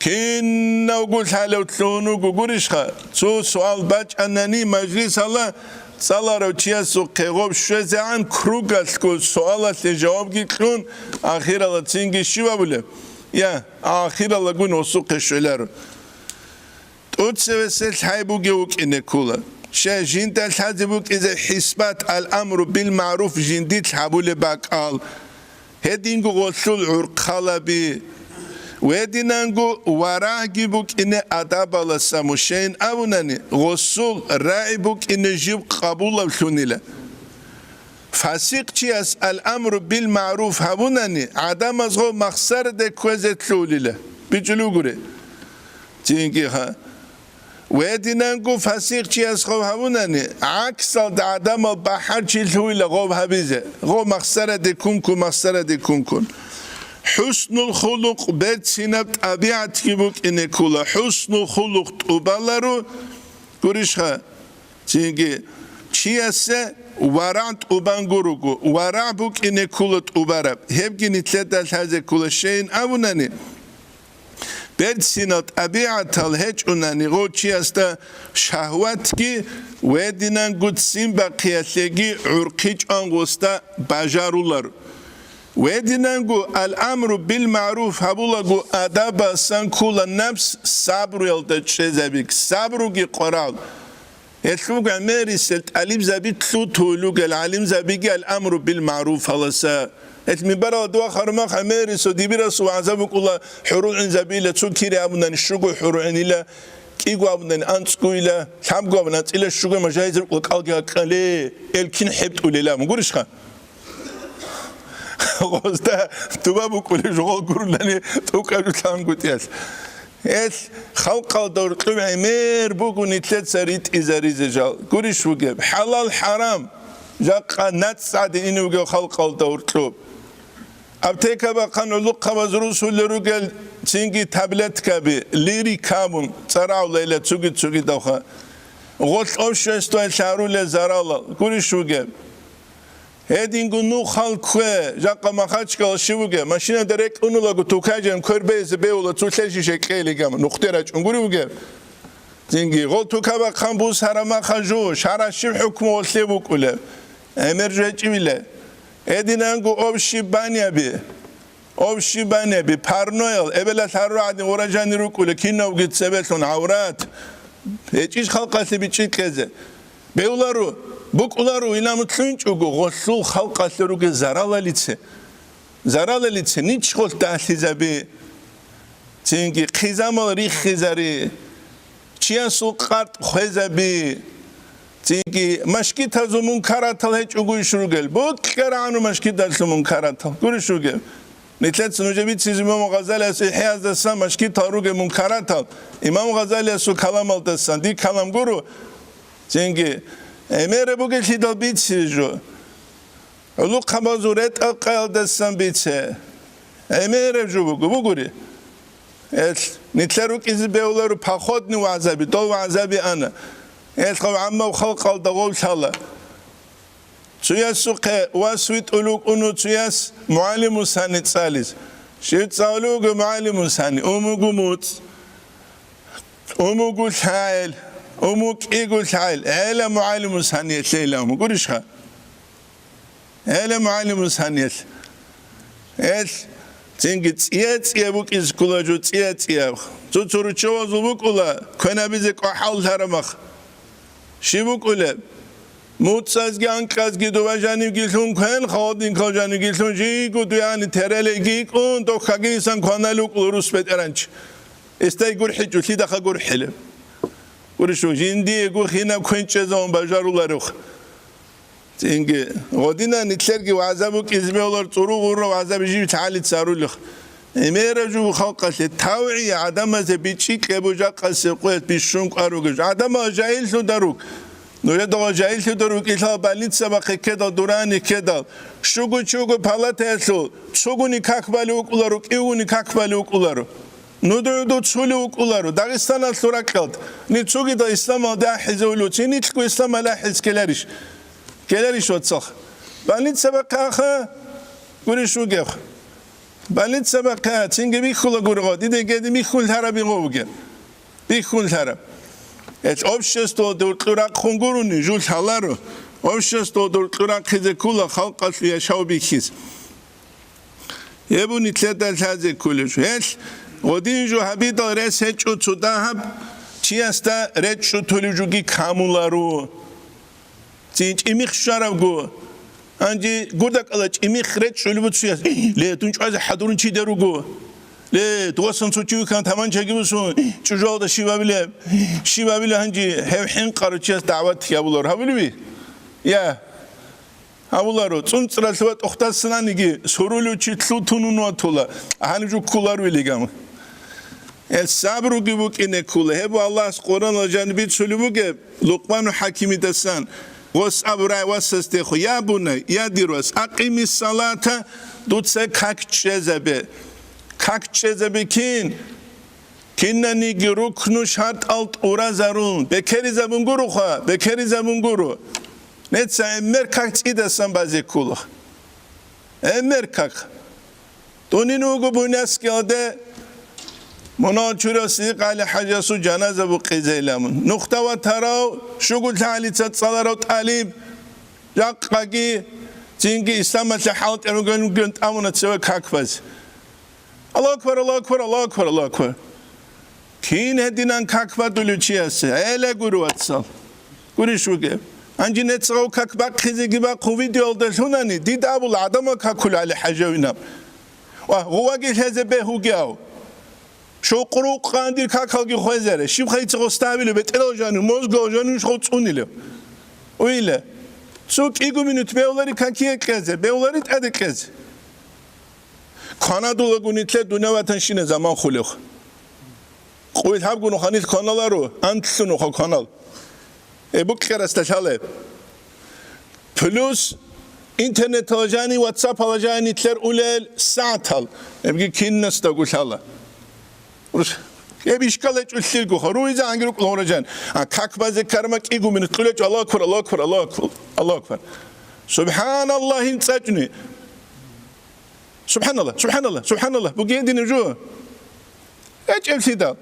كنا وقول حالو تلونو قوريشخا سو سؤال باج أنني مجلس الله صلاة روتيا سو قيغوب شوزي عن كروغال كل سؤالات لجواب جيكلون آخير الله تسينجي شوا بله يا آخير الله قون وسوق شولارو تود سوسل حيبو جوك إن كولا شا جنت الحزبوك إذا حسبات الأمر بالمعروف جنديت حبول باك آل هدينغو غسول عرقالا بي ويدينانغو وراجبوك إن أداب الله ساموشين أوناني غسول راعبوك إن جيب قبول بشونيلا فاسق چياس الأمر بالمعروف هوناني عدم أزغو مخسر ده كوزت لوليلا بيجلو غوري تينكي ها ويدينانغو فاسق چياس غو هوناني عكس عدم البحر چيلويلا غو هبيزه غو مخسر ده كونكون حسن الخلق بيت سينبت أبيعت كيبوك إنه كولا حسن الخلق تقبالارو قريشها تيجي چياسة ورعت أبانغوروكو ورعبوك إنه كولا تقبارب هبكي نتلتا الحازة كولا شين أوناني بيت سينبت أبيعت الهج أناني غو چياستا شهواتكي ويدينان قد سينبا قياسيكي عرقيج أنغوستا باجارولارو ويدينانغو الأمر بالمعروف هبولغو أدابا سانكولا نفس صبر يلتشيزابيك صبروغي قرال يتلوغ عميري سلت عليم زابي تلوتولوغ العليم زابيغي الأمر بالمعروف هلسا اتمبارا دوا خرماخ عميري سو ديبيرا سو عزابك الله حروع زابيلا تسو كيري أبنان الشوغو حروعين إلا كيغو أبنان أنتسكو إلا حامقو أبنان إلا الشوغو مجايزر قلق ألقى قلي الكين حبت أولي مقولش خان غوستا تبابو كل جوال كورلاني توكاجو تانغوتياس اس خلق الدور قيم عمير بوكو نتلت سريت إزاريز جال كوريش وجب حلال حرام جاق نات سعد إنه جو خلق الدور قلوب أبتيكا بقان لقا وزروس ولروجل تينجي تابلت كابي ليري كابون تراو ليلة تسوقي دوخا غوش أوشيستو الشعرو لزرالا كوريش وجب هدينغو نو خالكوه جاقا مخاچكال شوگه ماشينه درك اونولاگو توكاجم كوربيز بيولا توشلشي شكيلي گام نقطراچ اونغوريوگه زينغي غول توكابا خامبوس هرما خاجو شاراشي حكم ولسيبو كوله امرجچي بيله هدينانغو اوبشي بانيا بي بارنويل ابلا ثارو عدي وراجاني رو كوله كينو گيت سبتون عورات هيچ خلقاسي بيچي كزه بيولارو بوكولارو إنامتلونج أقول غسول خلق أثروك زرالة ليتse نيش خل تأثيزابي تينكي خزامل ريخ خزاري چيان سوقات خزابي تينكي مشكي تازو منكراتل هيج أقول شروقل بود كرانو مشكي تازو منكراتل قولي شروقل نتلت سنوجبيت سيز إمام غزالي أسو حياز دستان مشكي تاروغ منكراتل إمام غزالي أسو كلام الدستان دي كلام قولو تينكي امره بوگه چیدال بیچه جو اولو قبازورت اقل دستان بیچه امره جو بگوری نتلروک ایزی بیولارو پاخود نو عذابی دو عذابی انا خو عمه و خلق الدغول شاله Tsuyasuke waswit uluk unu tsuyas muallimusani tsalis. Shitsaulugu muallimusani umugumut. Umugul hail. Umuk igul hail. Ela muallimusani yetleila umugurishha. Ela muallimusani yet. El Tingit yet yabuk is kulajut yet yab. Tuturucho zubukula. Kwenabizik ahal haramach. Shibukule. Mutsaz gankaz gidovajani gilun kwen khadin khajani gilun ji guduyani terele gik un to khagin san khanaluk ruspet eranch. Estay gurhi juthi da khagurhile. Urishu jindi gu khina kwenchezon bajarularuk. Tinge godina nitlergi wazabuk izmeolar tsuru gurra wazabi taali tsaruluk. Emeraju khalqat tawi adama ze bichik ebuja qasqet bishun qaruj adama jahil sudaruk. Nure doğa cahil tuduruk ilha balit sabakı keda durani keda şugu palateslu şuguni kakbali ukularuk iuni kakbali ukularu nudu çulu ukularu Dağıstan'a suraklat ni çugi da İslam'a da hizulu çini çku İslam'a la hiz keleriş otsak balit sabakı guri şuge balit sabakı çinge bir kula gurga dide gedi bir kul harabi govge bir kul harab Et общество дуртурак хунгуруни жул халару общество дуртурак хизекула халқас яшаубихиз ебуни тледал хазекулуш еш одинжу хабида ресечу цудахаб чияста речу тулужуги камулару цинч имих шаравгу анжи гурдак алач имих речу любуцуяс ле тунч аз хадурун чи деругу Le duasın suçu kan taman çekiyorsun. Çocuğa da şiva bile hangi hevhin karıçız davet yapılır. Ha böyle mi? Ya. Ha bunlar o. Son sırası var. Oktasına nigi sorulu çitlu tununu atula. Hani şu kullar bile gam. El sabru gibi kine kula. Hep Allah Kur'an olacağını bir söylüyor ki Lokman Hakimi desan. Was abray was sestehu ya bunay ya diros aqimis salata dutse kak çezebe. Kak çezebekin kinnani giruknu şart alt urazarun bekeri zabun guru netsa emmer kak çidesan bazı kulu emmer kak toninu gu bunas geldi monachurası qali hajasu cenaze bu qizelamun nokta ve tarav şugul talitat salarat alim yaqqagi çünkü İslam'a halat ergün amuna çeve kakvaz Allah akbar. Kin hedinan kakva duluçiyası. Ele guru atsal. Guru şuge. Anci netsav kakba khizi giba kuvidi oldu şunani. Didabul adama kakul ali hajavina. Wa huwa giheze behu gav. Şu quru qandir kakal gi khozere. Şib khaytsi qostabile betelojanu mozgojanu şotsunile. Öyle. Suk 2 minut beoları kakiye keze. Beoları tadekeze. Kanadolu gunitle dünevatan şine zaman khuluq. Qoyt hab gunu khanil kanalaru antsunu kanal. Bu kereste şale. Plus internet alacağını WhatsApp alacağını itler ulel saatal. Ebgi kinnas da gusala. işgal et ülsil gu haruiza angiru kulajan. Kakbaze karmak 2 minut kulaç Allah akbar. Subhanallah'in saçını. Subhanallah. Bu kendini ucu. Hiç evsida.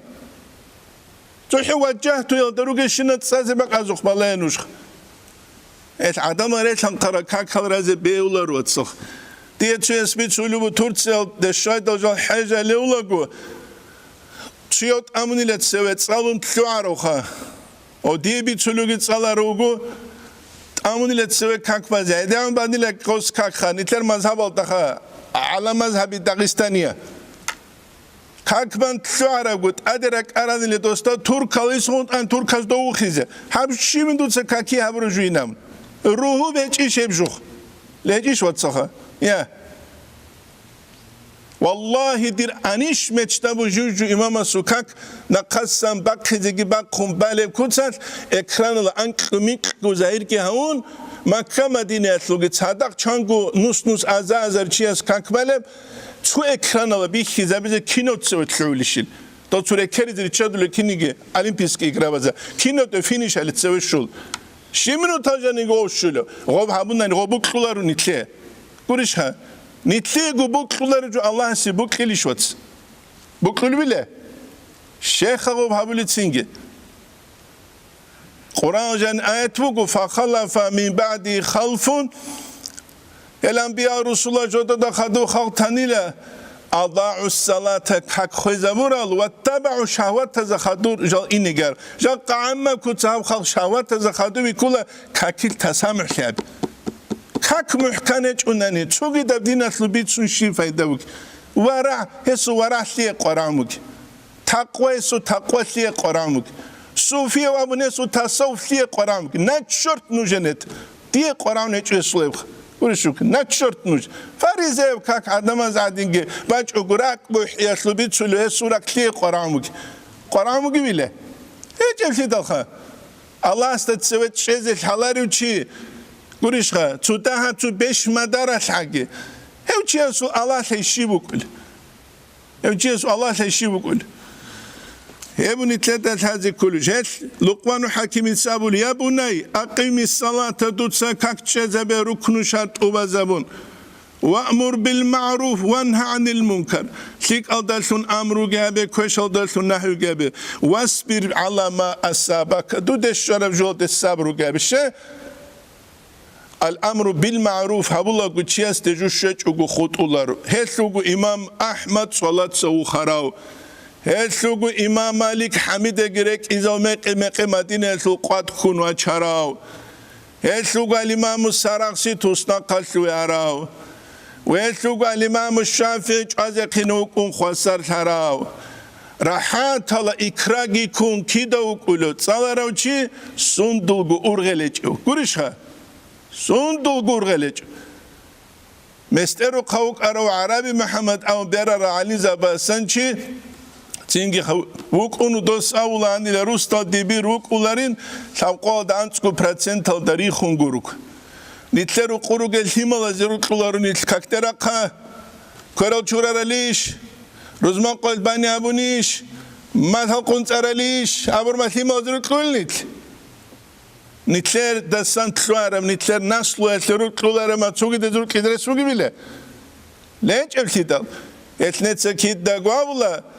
Tuhi vajjahtu yaldaruge şinat saze bak azuk balayanuş. Et adam areçan kara kakal raze beyular vatsıq. Diye çesmi çulubu Turtsel de şaydalcan haja leulagu. Çiyot amnilet sevet salun tluaroha. O diye bir çulugu salarugu. Amnilet sevet kakbaz. Edem bandile kos kakha. Nitler mazhab altaha. على مذهب داغستانية كاكبان تشعر قلت أدرك أراني لدوستا ترك ليسون أن ترك أزدو خيزة حاب شي من دوتسا كاكي هاب رجوينام روحو بيج إيش يبجوخ ليج إيش واتسخا يا والله دير أنيش مجتبو جوجو إمام سوكاك نقصان باقي باقهم بالي كوتسات إكران الأنك ميك وزاير كي هون Makka Medine'ye sadak çangu nus azar çiyas kakbalem şu ekranla bir hiza bize kino tsötlülüşil. To süre kerizli çadulu kinigi olimpiski igrabaza. Kino de finish alit sevşul. Shiminu tajani goşulu. Gob habundan gobukluları nitle. Kurişha. Nitle gobukluları ju Allah si buklilişwats. Buklul bile. Şeyh gob habulitsingi. Kur'an hocan ayet bu fa khalafa min ba'di khalfun. El anbiya rusulullah joda da khadu khaltanila ada'us salata hak khozabural wattaba'u shahwat zakhadur jal inigar jal qamma kutsab khal shahwat zakhadu bikula kakil tasamuh yab kak muhkanaj unani tsugi da dinaslu bitsun shi faydavuk wara hesu wara li qoramuk taqwa su taqwa li qoramuk sufi wa bunesu tasawuf li qoramuk not short nujenet die qoram ne cheslev Urishuk, not short news. Farizev kak adamaz adinge, baç ugurak bu yaşlı bir çölüye surakliye qoramugi. Qoramugi bile. Hiç evli dalha. Allah istatsevet şezil halarıçı. Urishka, tutaha tu beş madara şagi. Evçiye su Allah leşi bukul. Evçiye su Allah leşi bukul. Ebun itletet hazi kulüjet. Lukmanu hakim isabul ya bunay. Akimis salata tutsa kakçe zebe ruknu şart ubazabun. Va'mur bil ma'ruf vanha anil munkar. Sik aldalsun amru gabe, köş aldalsun nahu gabe. Vasbir ala ma asabaka. Dudeş şarab jolde sabru gabe. Al amru bil ma'ruf habula guçiyas tejuşşeç ugu khutular. Hesugu İmam Ahmed salat savu kharav. Hesugu İmam Malik Hamide gerek izavmek emek Madine su qat khun wa charav. Hesugu al İmam Saraksi tusna qalsu yarav. Hesugu al İmam Şafii azqinuk un khasar charav. Rahat ala ikragi kun kidavuk ulu salaravchi sundulgu urgelechu. Gurişha. Sundulgu urgelechu. Mesteru qavuk arav Arabi Muhammed av berara Ali Zabasanchi Tingi vukunu dos avulani la rusta dibi rukuların savqa dansku procental dari khunguruk. Nitleru quru gel himala zirukların nit kaktera qa. Koral churaralish. Rozman qalbani abunish. Madhal quntsaralish. Aburma himala zirukulnit. Nitler dasan tluaram nitler naslu zirukularam atsugi de zirukidre sugi bile. Lenç evtidal. Etnetse kidda guavula.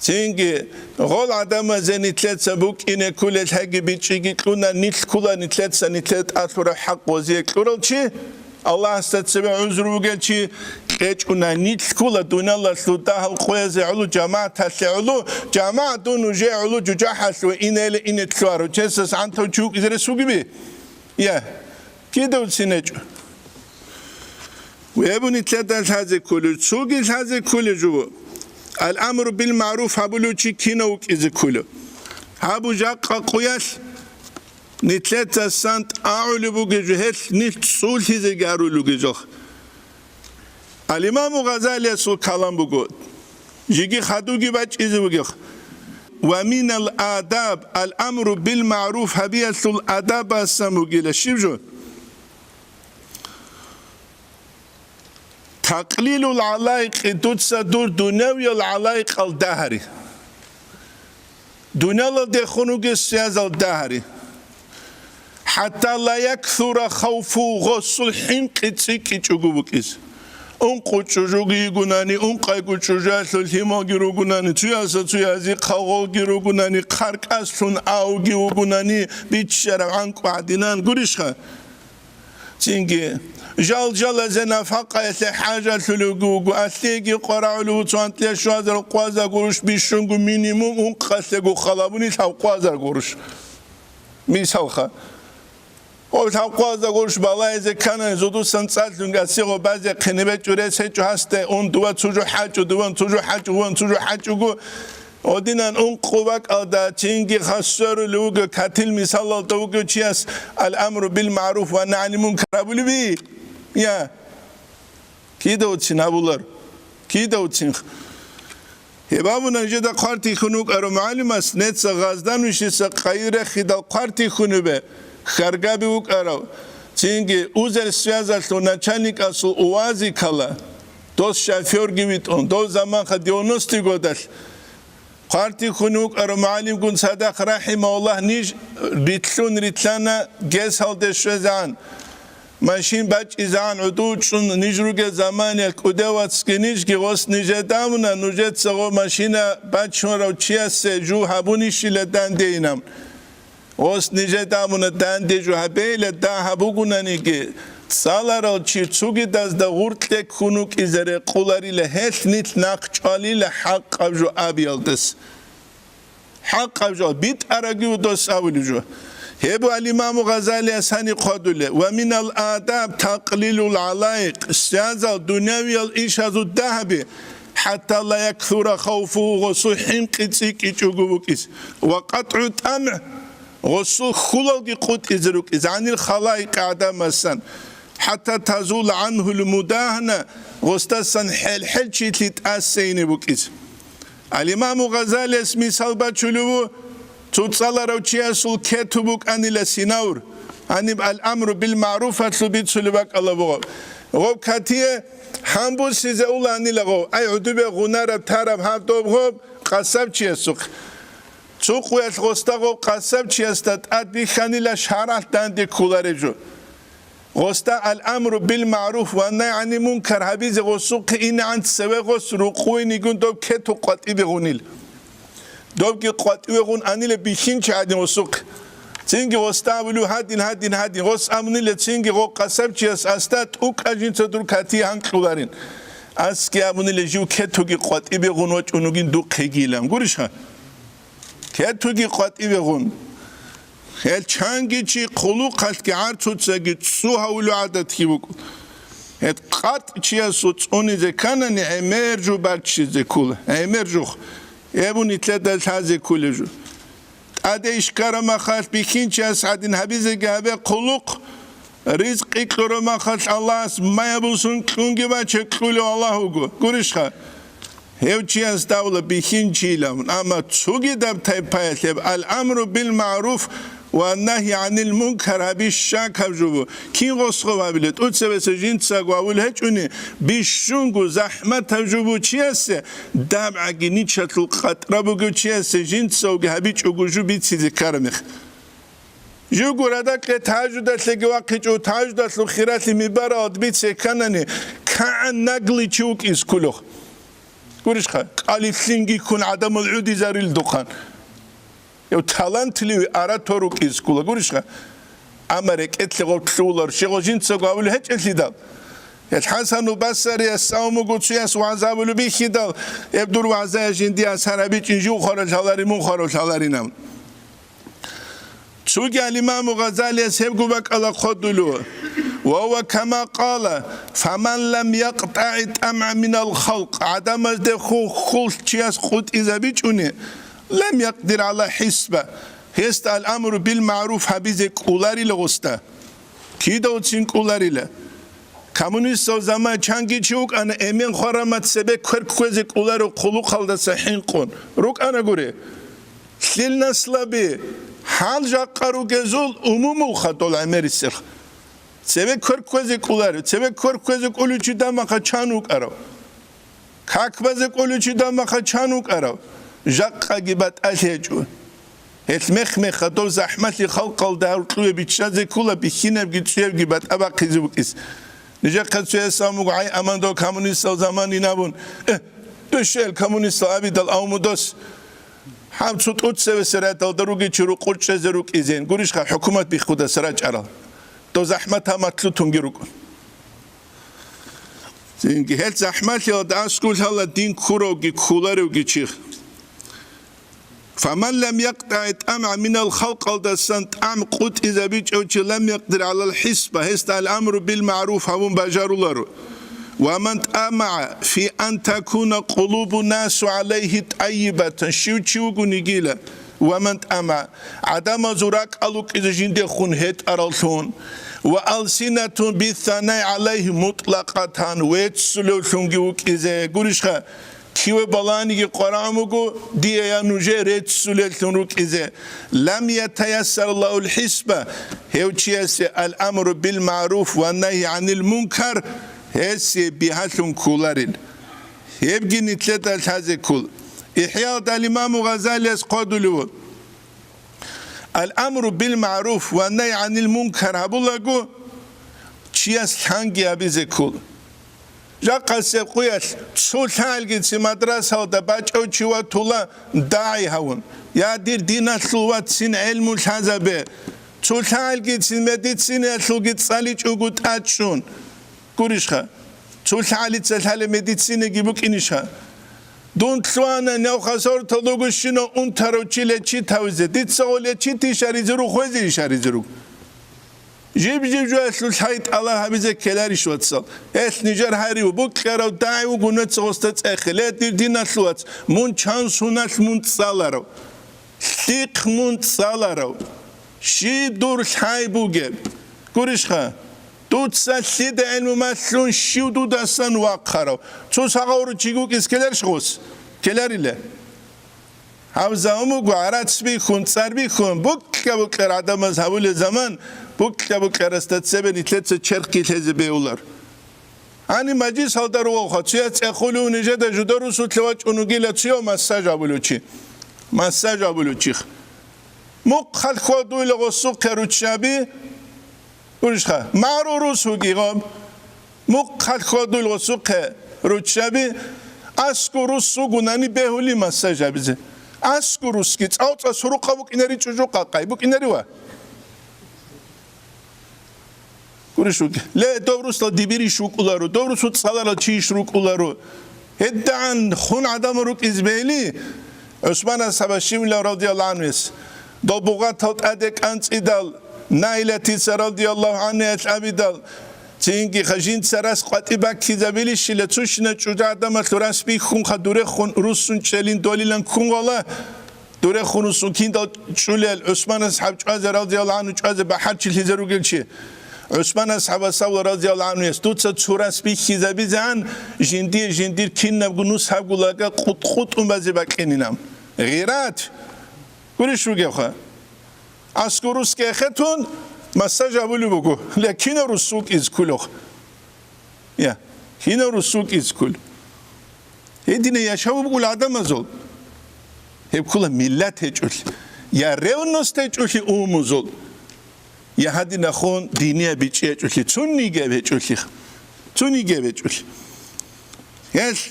Çünkü gol adamı zenitlet sabuk ine kulet hagi biçigi kluna nit kula nitlet atura hak boziye kluralçı Allah istatse uzru gelçi geç una nit kula dunallah suda hal qoyaze ulu cemaat hasulu cemaat dunu je ulu cucahasu inele inetluaru çesas anto çuk izere su gibi ya kido sineç ve bu nitlet haze kulu sugi haze kulu ju Al-amru bil ma'ruf habuluçi kinavuk izikulu. Habu jakka qoyas nitleta sant aulu bu gece hel nit sul hize garulu gece. Al-imam Gazali sul kalam bu. Jigi khadugi baç izi bu gece. Ve min al-adab al-amru bil ma'ruf habiyatul adab asamu gile şivjo. تقليل العلائق تتصدر دنيوي العلائق الدهري دنيا دخونوك السياز الدهري حتى لا يكثر خوف غسل حين قتسيك تشوغوكيس انقو تشوغي يغناني انقاي تشوجاس الهيمو غيروغناني تيازي قاغو غيروغناني قارقاسون اوغي وغناني بيتشرا عنق عدنان غريشخا تينغي جال زنافقة حاجة تلقوا أثيجي قرعلو تانتلي شوازر قوازر قروش بيشونغو مينيموم انقاسلقو خلابوني تاو قوازر قروش ميسالخا او تاو قوازر قروش بالاي زكانا زودو سنساتلونغا سيغو بازي قنبت جوريس هيچو هسته اون دوا تجو حاجو دوان تجو حاجو وان تجو حاجو گو Odinan unquvak alda çingi khassaru lugu katil misal tawgu çiyas al amru bil ma'ruf ve nahy munkar bulbi ya kida uçin abular kida uçin hebabun ajda qarti khunuk ar ma'lumas net gazdan üşse qayre khida qarti khunube khargabi ukara çingi uzer svязал начальник asıl uvazi kala dos şoför gibi on do zaman 90 godal خارتي خنوك أرو معلم كن صدق رحمه الله نيج ريتلون ريتلانا جس هال دشزان ماشين باج إزان عدود شون نيجروج زمان الكودوات سكنيج كيوس نيجدامنا نوجد سو ماشينا باج شون رو تشيس جو هبونيش لدان دينام وس نيجدامنا دان دي جو هبيل دا هبوغنا نيجي سالارو تشيتسوغي داز دا غورتلك خنوك إزري قولاري لهش نيت ناقشالي لحق أبجو أبيالدس حق أبجو بيت أرغيو دوس أولجو هبو الإمام غزالي أساني قدوله ومن الآداب تقليل العلائق سيازة الدنيوية الإشهاد الذهبي حتى لا يكثر خوفه وصحين قتسيك إيشوغوكيس وقطع الطمع وصو خلق قط إزروك إز عن الخلائق عدم السن حتى تزول عنه المداهنة واستسن حل شيء تتأسين بوكيس الإمام غزالي اسمي صلبة شلوه تصالرو تشيسول كتبوك أني لسيناور أني الأمر بالمعروف أتلبيت سلبك الله بغو غو كاتيه همبو سيزه أولا أني لغو أي عدوبة غنارب تارب هاتوب غوب قصب تشيسوك سوق ويتغستغو قصب تشيستات أدبي خاني لشهرات داندي كولارجو غستا الأمر بالمعروف والنهي عن المنكر هبيز غسوق إن عن سوى غس رقوين يقول دوب كتو قطعي بغنيل دوبكي قطعي بغن أني لبيخين شعادين غسوق تنجي غستاولو هادين غس أمني لتنجي غو قصب تشيس أستات أوك أجين تدر كاتي هنك كولارين أسكي أمني لجيو كتو قطعي بغن وچ أنوغين دو قيقيلام قرشها كتو قطعي بغن هل چانگی چی خلوق هست که هر چود سگید سوها ولو عادت کی بکن هت قط چی سوت اونی زکانه نه امرجو بر چیز کول امرجو ابونی تلدل تازه کول جو ادیش کارم خاص بیکین چی از عدین حبیز گهبه خلوق رزق کارم خاص الله اس ما یبوسون کنگی با چه کول الله هوگو گوش خا هیو چی از داول بیکین چیلم اما چوگی دب تایپایت الامر بالمعروف والنهي عن المنكر بالشاك هبجو كي غصو هبلت أتسبس جنسا قاول هجوني بشونغو زحمة هبجو چياسه دابع جنيتشت القطرة بگو چياسه جنسا وهبيج وجو بيتسي ذكرمخ جو قردك تهاجدت لقواقج وتهاجدت الخيرات مبارات بيتسي كانني كان نقلي تشوك إز كلوخ قولش خا قالي ثلنجي كون عدم العودي زاري الدقان يو تالنتلي أراتوروك إسكولا قولشها أمريك إتلغو تلولر شغو جنسا قاول هج إتلدال الحسن البصري الساوم قدسي وعزابلو بيخدال يبدو وعزايا جندي أسهربيت إنجو خرج هلاري من خرج هلاري نام سوقي الإمام غزالي سيبقوا بك على خدلو وهو كما قال فمن لم يقطع الطمع من الخلق عدم دخول خلق تشياس خد إذا بيجوني لم يقدر على حسبه هست الأمر بالمعروف هبيزك أولاري لغستا كيدا وتسين أولاري له كمونيست o zaman çangi çuk ana emin xaramat sebek kırkızık uları kulu kaldı sahin kon ruk ana göre sil naslabi hal jaqaru gezul umumul khatol amerisir sebek kırkızık uları sebek kırkızık uluçu da maka çanuk ara kakbazık uluçu da maka çanuk ara jaqqa gibat alhecu etmekh khatol zahmati khalqal dağıtlı biçaze kula bikine gitsev gibat abaqizuk is Nice kaçıyor samu ay aman do komünist o zaman inabun. Düşel komünist abi dal amudos. Ham tut ut seveserat dal darugi çuru qurç zeruk izin. Gurishqa hükümet bi xuda saraç aral. Do zahmet hamatlu tungiruk. Zingi hel zahmet ya da askul hala din kurogi kularugi çix. فمن لم يقطع الطمع من الخلق الدسان طعم قوت إذا بيجوش لم يقدر على الحسبة هست الأمر بالمعروف هم بجارولار ومن طمع في أن تكون قلوب الناس عليه طيبة شو نجيلة ومن طمع عدم زراك ألوك إذا جند خون هت أرالتون وألسنة بالثناء عليه مطلقة ويتسلو ثنجوك إذا قرشها كيو بالاني قرامو دي يا نجرت سلطنوك إذا لم يتيسر الله الحسبة هيوتشيس الأمر بالمعروف والنهي عن المنكر هسي بهاتون كولارين يبقي نتلتا هذا كل إحياء الإمام غزالي قادلو الأمر بالمعروف والنهي عن المنكر هبولغو تشياس حنجي أبيزكول جاقا سيقوياش سلطان جيتسي مدرسة ودباجو تشيوا تولا داعي هون يا دير دينا سلوات سين علم الحزبه سلطان جيتسي مديتسين سلوجيت صاليج وقت أتشون كوريشها سلطان لتسلحال مديتسين جيبوك إنشها دون تلوانا ناو خسار تلوغشينو انترو چيلي چي تاوزي ديت سغولي چي تي شاريزرو خوزي شاريزرو جيب جو اسلو سايت الله حبيزة كلاري شواتسال اس نيجر هاريو بوك خيرو دايو گونت سغستت اخلات دير دينا سلوات مون چان سوناش مون تسالارو سيق مون تسالارو شي دور ساي بوغب كوريشخا دوت سالسيد علم مسلون شيو دو دستان واقعرو تو ساقورو چيگو كيس كلار شخوص كلاري له حوزامو گوارات سبيخون سر بيخون بوكا بوكا عدم از حول زمان بوكا بوكا رستت سبن اتلت چرقي تهزي بيولار هاني مجيس هالدارو وخواد سيات اخولو نجد جدارو سوتلواج اونوگيلا تسيو مساج آبولو چي مساج آبولو چيخ موق خلق خودو لغسو قروچ شابي ورشخه معرو روسو گیغام مقخل خودول وسوق روچابی اسکو روسو گونانی بهولی مساج ابیزه اسکو روسکی تصاوت سروقا بوك اینری چوجو قاقای بوك اینری وا ورشوگ لا دوروس لا دیبیری شوکولارو دوروس تصالارا چی شروکولارو هدعن خون عدم روك ازبیلی عثمان سباشیم الله رضی الله عنه دو بوغات هات ادک انت ایدال نايلتي رضي الله عنه أبيدال تينجي خجين سراس قاتي باكي زبيلي شيلة توشنا تشجع دم ثراس بي خون خدوره خون روسون تشلين دوليلان خون والله دوره خون روسون كين دال شولل عثمان أصحاب جواز رضي الله عنه جواز بحر شيل هزارو قلشي عثمان أصحاب الصبر رضي الله عنه يستوت ثراس بي خزابي زان جندير كين نبغو نصحاب قلاقة قط بازي باكينينام غيرات كل شو جاخا اسکروس که خطون مساج آبولی بگو لکن رسوک از کلوخ یا هین رسوک از کل هدینه یاشاو بگو آدم ازول هب کلا ملت هجول یا رونست هجول اومزول یا هدی نخون دینی بیچی هجول چون نیگه هجول چون نیگه هجول یاش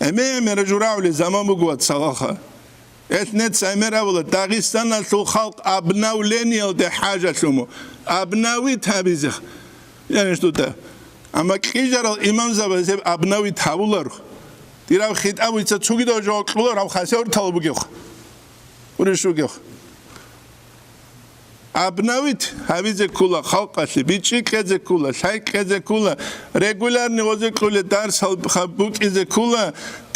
امی رجوراولی زمان بگوات ساخه اتنت سامرا ولا داغستان الخو خلق ابناو لينيو ده حاجه شمو ابناوي تابيزخ يعني شو ده اما كيجر الامام زبازب ابناوي تابولر ديراو خيت ابو تشوغي دو جوكلور او خاسور طلبوغيخ ورشوغيخ ابناويت هابيزه كولا خلقاسي بيچي كزه كولا شاي كزه كولا ريغولارني وزه كولا درس خبوك ازه كولا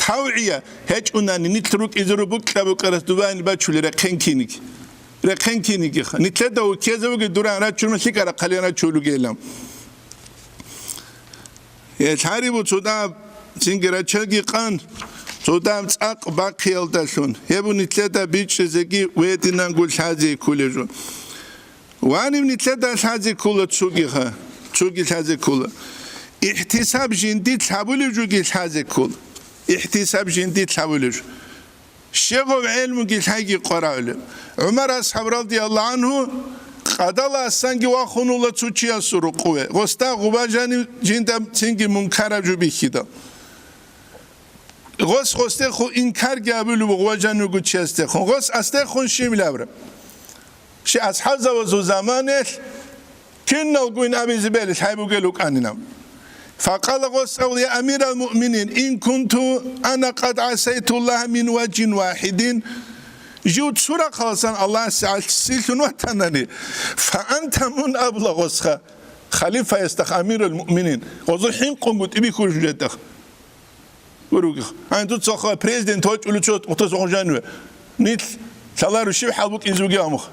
توعيه هيج اوناني نيتروك ازرو بوك كابوكرس دوبان باچولي ركنكينيك نيتلدو كيزوغ دوران را چورمسي كارا قلينا چولو گيلام يشاريبو صدا سينگرا چلگي قان صدا صاق باقيالداشون هبو نيتلدا بيچ زگي ويدينان گول شازي كولجون واني نيتلدا شازي كولا چوگيخا چوگي شازي كولا احتساب جندي تابولو جوگي شازي كولا احتساب جندي تابولو شغل علم گيل حاجي قراله عمر اصحاب رضي الله عنه قدل اسنگي واخونولا چوچيا سرو قوه غستا غباجاني جندا سنگي منكر جو بيخيدا غسته خو انكار گابلو غباجانو گوچسته خو غس استه خون شيملابر شي اصحاب زو زمانه كنو گوين ابي زبل حيبو گلوك انينام فقال غسل يا امير المؤمنين ان كنت انا قد عصيت الله من وجه واحد جود سورة خاصان الله سيلتون وطنني فأنت من أبلغ غسخة خليفة يستخ أمير المؤمنين وظل حين قنقود إبي خرج جدخ وروغ أنتو تصخوا بريزدنت هوش أولو شوت وتصخوا جانوه نيت سالارو شيب حالبوك إنزوغي أمخ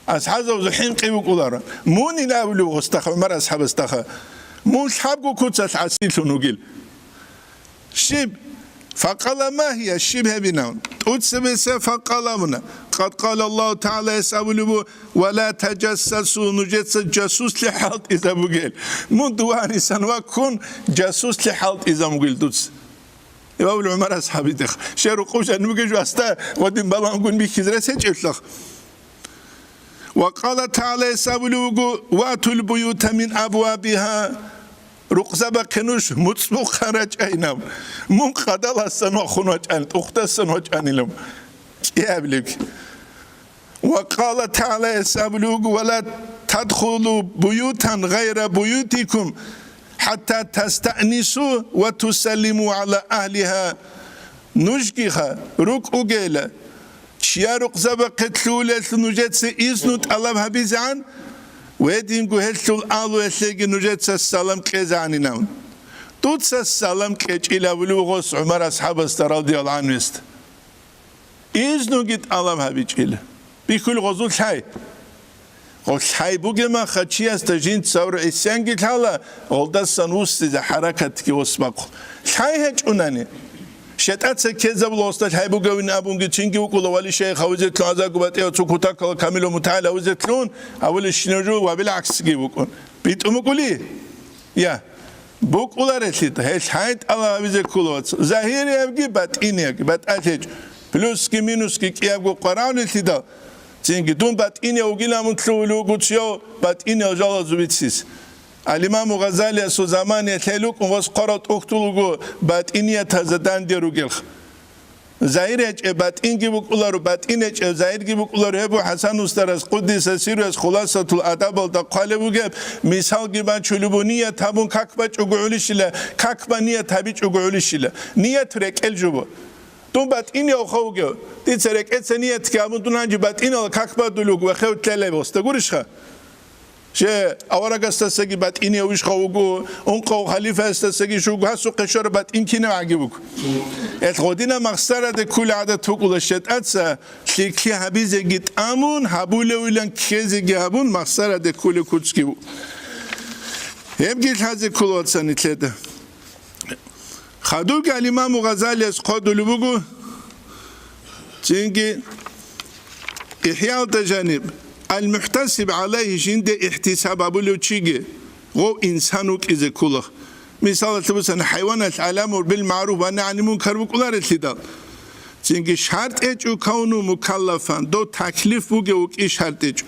أصحابه وظل حين قيبوك أولارا موني نابلو غستخ ومر أصحاب استخ مون صحابكو كوتسات عسيلتون وقيل شيب فقال ما هي الشبه بناون أتسبس فقال منا قد قال الله تعالى يسألوا ولا تجسسوا نجس جاسوس لحالت إذا بقول من دواني سنوا كون جاسوس لحالت إذا مقول دوتس يقول عمر أصحابي دخ شيرو قوش أنو جيجو أستا ودين بلانقون بيكيزرة سجلخ وقال تعالى سابلوغو واتوا البيوت من أبوابها رقصة كنوش متصبو خرج أينام من قدل السن وخنوج أن أخت السن وج أنيلم يابلك وقال تعالى سابلوغو ولا تدخلوا بيوتا غير بيوتكم حتى تستأنسوا وتسلموا على أهلها نشكيها رك أجيلا شيارق زبق تلولة نجت سإزنوت الله هبيزان ويدينكو هلتول آلو يسيجي نجت السلام كيزاني نون توت السلام كيج إلى بلوغوس عمر أصحاب رضي الله عنه است إزنو جت الله هبيجيلا بكل غزول شاي خاي بوجي ما خدشي استجين تصور إسيان جت هلا غلدا سنوس إذا حركة كي وسبق شاي هج أناني شتات سكذب لوستات هاي بوجي وين أبونجي تشينجي وكل ولي شيء خوزت لون هذا قبت إيه تسكوتا كل كامل ومتعال خوزت لون أول الشنجو وبالعكس جي بكون بيت أمكولي يا بوك ولا رسيت هيش حيت الله بيزك كلوت ظاهر يبغي بات إنيك بات أتج بلوس كي مينوس كي يبغى قرآن التدا تيجي دون بات إني وجينا متلولو قدسيو بات إني وجالا زبيتسيس الإمام غزالي سو زمان يتلوك وواس قرأت أختلوغو بات إني تزدان ديرو جلخ زايرج بات إنجي بقولارو بات إنج زايرجي بقولارو هبو حسن استرس قدس سيرس خلاصة الأدب الدقالة بوجب مثال جبان شلوبونية تابون كاكبات أقوليشلا كاكبانية تابيج أقوليشلا نية ترك الجبو دون بات إني أخوجو تيسرك إتسنية كابون دون بات إني كاكبات دلوق وخيو تلابوس تقولشها شيء أورق استسقي بات إني ويش خوجو أنقو خليفة استسقي شو جهسو قشر بات إن كنا عجبوك الخدينا مخسرة كل عادة تقول الشت أتسا شيكي هبيز جت أمون هبولة ولن كيز جابون مخسرة كل كتسكيو هم جت هذا كل واتسان تلاته خدوك الإمام غزالي اسقاط لبوجو تيجي إحياء التجانب المحتسب عليه جند احتساب أبولو تشيجي غو إنسانوك إذا كله مثال تبصن حيوانات الأمر بالمعروف والنهي عن المنكر وكلار التدال تيجي شرط إيش كونه مكلفا دو تكليف بوجي وكي شرط إيش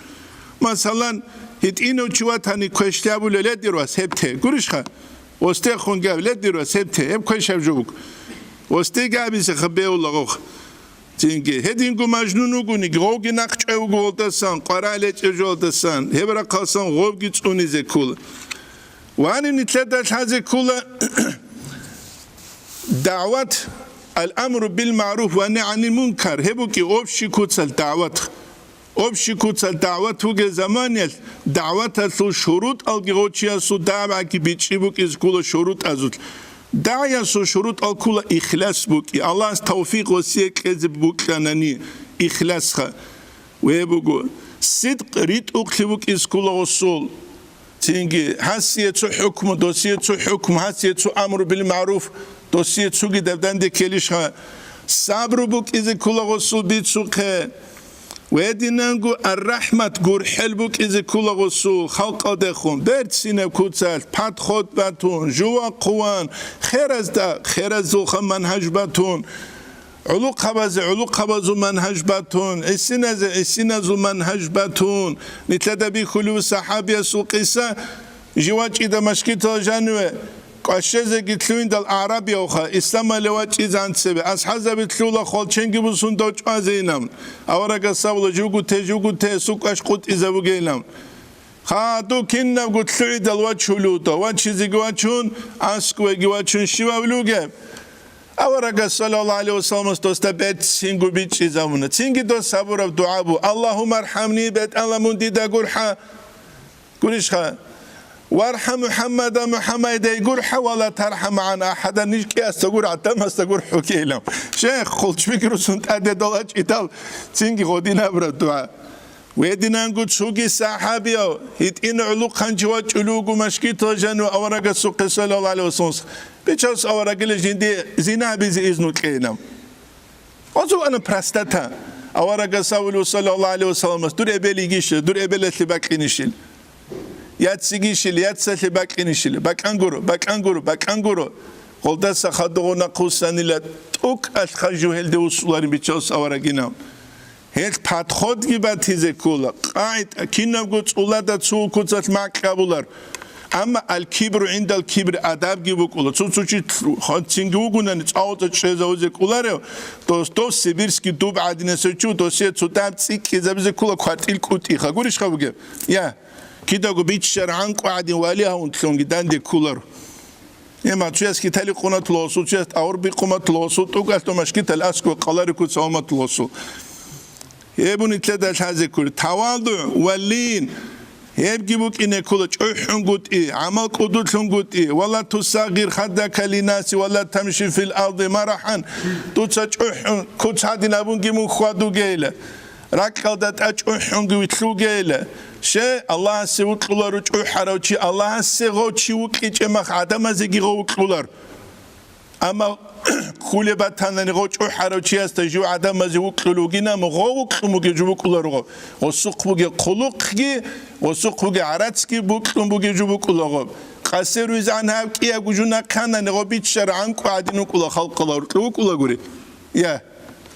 مثلا هيت إنه شوات هني كوشتي أبولو لا ديروس هبته قريشها وستي خونجاب لا ديروس هبته هب كوش هبجوك وستي جابي سخبيه والله تيجي هدينكو مجنونو كوني غوغي نقش أو غولتسان قرالة جولتسان هبرا قاسان غوغي توني زكول وأنا نتلدش هذا كله دعوة الأمر بالمعروف والنهي عن المنكر هبوكي أوبشي كوتسل دعوة هو زمان دعوة سو شروط الجوتشيا سو دعوة كي بيتشيبوك إز كله شروط أزود دعية سو شروط الكل إخلاص بوكي الله توفيق وسيك إز بوك لانني إخلاصها ويبوكو صدق ريت أكتبوك إز كله رسول تيجي حسية حكم دوسية حكم حسية أمر بالمعروف دوسية سوق دبدان دي كليشها صبر بوك إذا كل غسول بيت سوقه ويدينانغو الرحمة غور حلبوك إذا كل غسول خلق دخون درد سينب كوتسال پاد خود باتون جوا قوان خير از زوخ منهج باتون علوق خبازو منهج باتون اسينازو منهج باتون نتلدا بي خلو صحابي سوقيسا جواج إذا مشكيتو جانوه قاشزه گتلوين دل عربي اوخا اسلام لواج إذا انتسبه از حزب تلولا خالچنگي بسون دوچ آزينام اورا قصابلو جوگو ته سوق اشقوت إذا بگيلام خادو كنب گتلوي دل واج شلوتو واج چيزي گواچون اسكوه گواچون شوا بلوگه أورق صلى الله عليه وسلم استبعد سينجو بيتش زمانه سينجي دو صبر بدعابو اللهم ارحمني بيت الله من ديدا قرحة قريشها وارحم محمد قرحة ولا ترحم عن أحد نيجي أستقر عتم أستقر حكيلم شيخ خلش فكرو سنت أدي دولاج إتال سينجي غودينا بردعاء ويدينا نقول شوقي صحابيو هيت إن علوق خنجوات علوق مشكيتو جنو أورق السوق صلى الله عليه وسلم بيشوس أورق الجندي زنا بيزي إذنو كينام وزو أنا براستتا أورق صلى الله عليه وسلم دور إبالي جيشل دور إبالي تباك إنشل ياتسيجيشل ياتسل تباك إنشل باك أنغورو Қолдаса қадығына қусанила тук ашқажу хелде усуларын бичос аварагинам. Хел подход гибатизе кула. Қайт кинав гуц улада цул куцат маккабулар. Ама аль-кибру инда аль-кибр адаб гибу кула. Цуцучи хатсинги угунани цауза чезаузе куларео. То сибирский дуб адинесочу, то се цутаб цики забзе кула квартил кутиха. Гуриш хабуге. Я. Кидагу бичшар анку адин валиха унтлонги данде кулару. Ема чуяс китали қунат лосу, чуяс аурби қумат лосу, тугас томаш китал аску қалари кут саумат лосу. Ебун итледа хазе кури. Тавалду валин. Еб гибук ине кула чухун гути, амал кудутлун гути, вала тусагир хаддака линаси, вала тамши фил алди марахан. Туца чухун, куц хадин абун гимун хваду гейле. Раккалдат ачухун гивитлу гейле. ше Allah se uqlar uçuharochi Allah se gochi uqichemach adamaze giqoqlar ama kulebatanani gochuharochi asta ju adamaze uqlugina moqoqmuge jubuqlargo osuqmuge quluqgi osuqmuge aratski buqmuge jubuqlargo qaseruzan havqiya gujuna kanani gobichar anqu adinuqla xalqlar uqla guri ya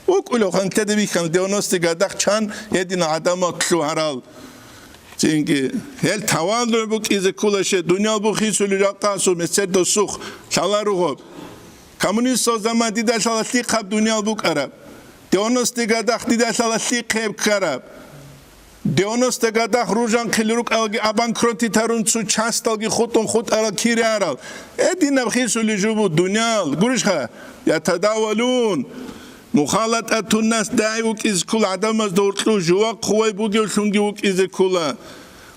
uqlo xantede bikhan diagnostika daqchan edina adama qlu haral çünkü hel tavandır bu kize kulaşe dünya bu hisul raqasu mesed dosuq şalaruğ komünist o zaman dida şalatli qab dünya bu qarab diagnostika daq dida şalatli qab qarab diagnostika daq rujan qilruq algi abankroti tarun su chastalgi khutun khut ara kiri aral edina hisul jubu dünya gurishha yatadawalun مخالطة الناس داعي وكيز كل عدم دورتلو جوا قوي بوجي وشونجي وكيز كلا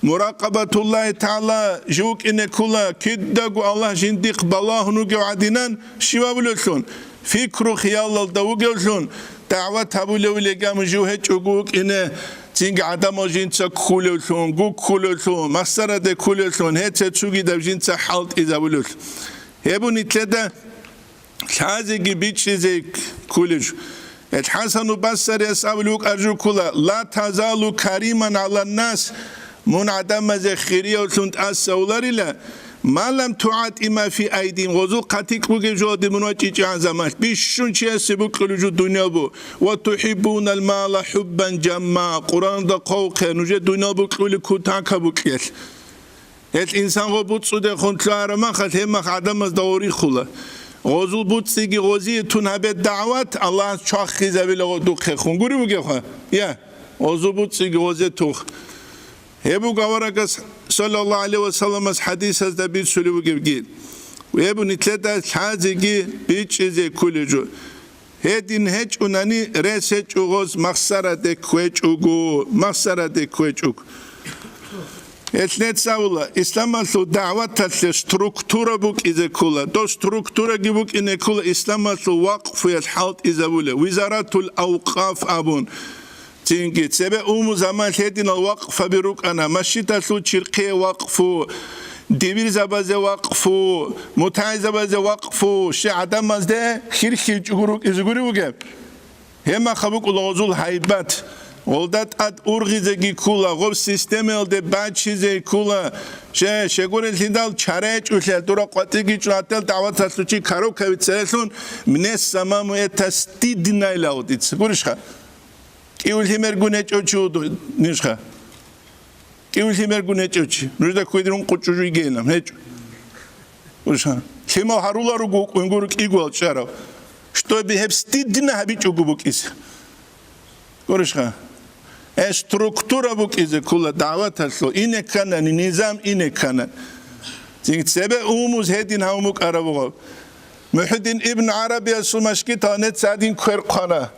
مراقبة الله تعالى جوك إن كلا كدق الله جندق بالله نوجي وعدينان شوا بلوشون فكرو خيال الدوجي وشون دعوة هبولو لجام جوهج وجوك إن تيجي عدم جنسا كلوشون جوك كلوشون مسرة ده كلوشون هات تشوجي ده جنسا حالت إذا بلوش هبوني كده هذا جبيتش زي كولج الحسن البصري يسألوك أرجو كلا لا تزال كريما على الناس من عدم ذخيرية وسنت أسولار لا ما لم تعد إما في أيديهم غزو قتيك بوجي جود من وجه عزمات بيشون شيء سبوك لجو الدنيا بو وتحبون المال حبا جما قرآن دا قوق نجد الدنيا بوك لكوتاك بوكيل الإنسان غبوت صدق خنتلار ما خد هم عدم دوري خلا غزول بود سیگی غزی تون هبه دعوت الله چاخ خیزه بیل دو خون گوری بگه خواه یا غزول بود سیگی غزی توخ هبو گوارگس صلی الله علیه و سلم از حدیث از دبیر سولی بگه بگید و هبو نتلت از حازگی بی چیزی کلی جو هدین هچ اونانی رس هچ اوغز مخصرت کوچ اوگو مخصرت کوچ اوگو Etnet savula İslam'ın davet struktura buk izekula do struktura gibuk inekula İslam'ın vakfı halt izabule Wizaratul Awqaf abun çünkü sebe zaman hedin vakfa biruk ana maşitasu çirqe vakfu devir zabaze vakfu mutay zabaze vakfu şey adamazde xirxil çuguruk izguri buge hema xabuk ulazul haybat Oldat ad urgizegi kula gob sistemi elde bachize kula şegore lindal çareç usel dura qatigi çatel davat sasuçi karo kavitselsun mines samamu etastidina laudits gurishha kiul himer guneç oçudu nishha kiul himer guneç oçi nujda kuidrun qoçuju igenam heç gurishha kima harularu gunguruk igual çara чтобы hepstidina habiç ogubukis gurishha Структура бук изе кула дават асло ине канан низам ине канан зинг себе умуз хедин хаумук арабуга Muhyiddin İbn Arabi asumashki tanet sadin kwerqana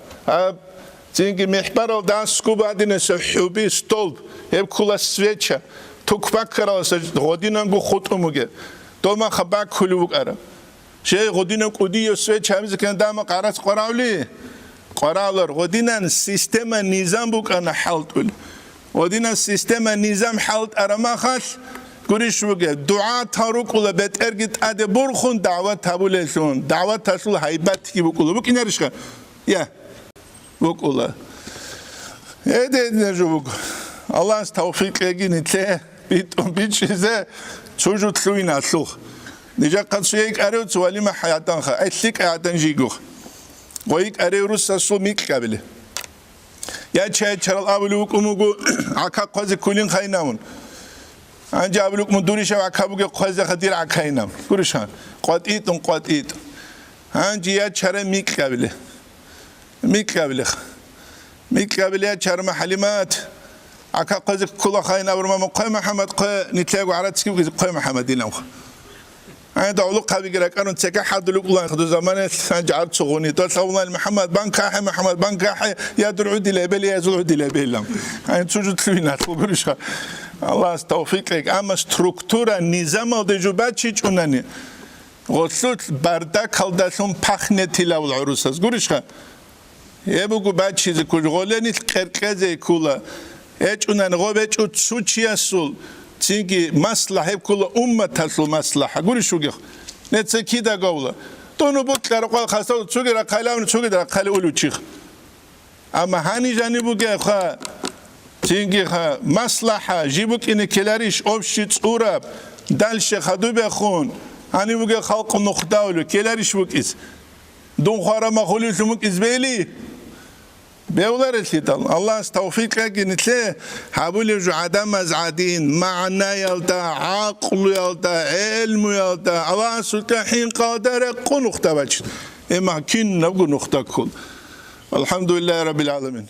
zинг mihbarol das skubadine suhubi stolb hep kula svecha tukbak karalsa godinan gu khutumuge doma khabak kulubuk arab şey godinan qudiyo svecha hamzken dama qaras qarawli Qaralar godinan sistema nizam bukana haltul godinan sistema nizam halt arama khash gurish buge dua taruk ula beter git ade burkhun davet tabuleshun davet tasul haybat ki bukulu buk inerishka ya bukula ede nejubuk Allah tawfik egin ite bitum bichize çocuk suyuna suh نجا قد سويك أريوت ولي ما حياتان خا أتلك حياتان جيجوخ ويك أريوس سوميك قبله يا شيء شرال أبلوك أموجو عكا قاز كلين خاينامون أنجا أبلوك مدوري شو عكا بوجي قاز خدير عكاينام كورشان قاتيت أنجا يا شرال ميك قبله ميك قبله يا شرال محلمات عكا قاز كل خاينا برما مقام محمد قا نتلاقوا على تسكيب قا محمد دينه أنا دعوة قابي جرك أنا تسكع حد لوك الله خدوا زمان سنجعل صغوني تقول محمد بنكاح محمد بنكاح يا درعودي لبلي يا زلعودي لبلي أنا تجود فينا تقولش الله استوفيق لك أما ستركتورا نظام الدجوبات شيء أنني غسلت بردك هالدسون بخنة تلاول عروسas قولش يبغوا بعد شيء كل غولني الكركزة كولا إيش أنني غوبت أتسوتشي أسول تيجي مصلحة كل أمة تسول مصلحة قولي شو جه نتسكيدا قولا تونو بكرة قال خاصة تسوقي رقالة تسوقي رقالة أولو تشيخ أما هاني جاني بوجه خا تيجي خا مصلحة جيبوك إن كلاريش أبشت أورب دالش خدو بخون هاني بوجه خلق نخدا أولو كلاريش بوك إس دون خارا ما خلي سموك إزبيلي بيولار الشيطان الله استوفيق لك نتلاه حابول يجو عدم أزعادين معنى يلتا عقل يلتا علم يلتا الله سلطة حين قادر قو نختا بچ إما كين نبقو نختا كل الحمد لله رب العالمين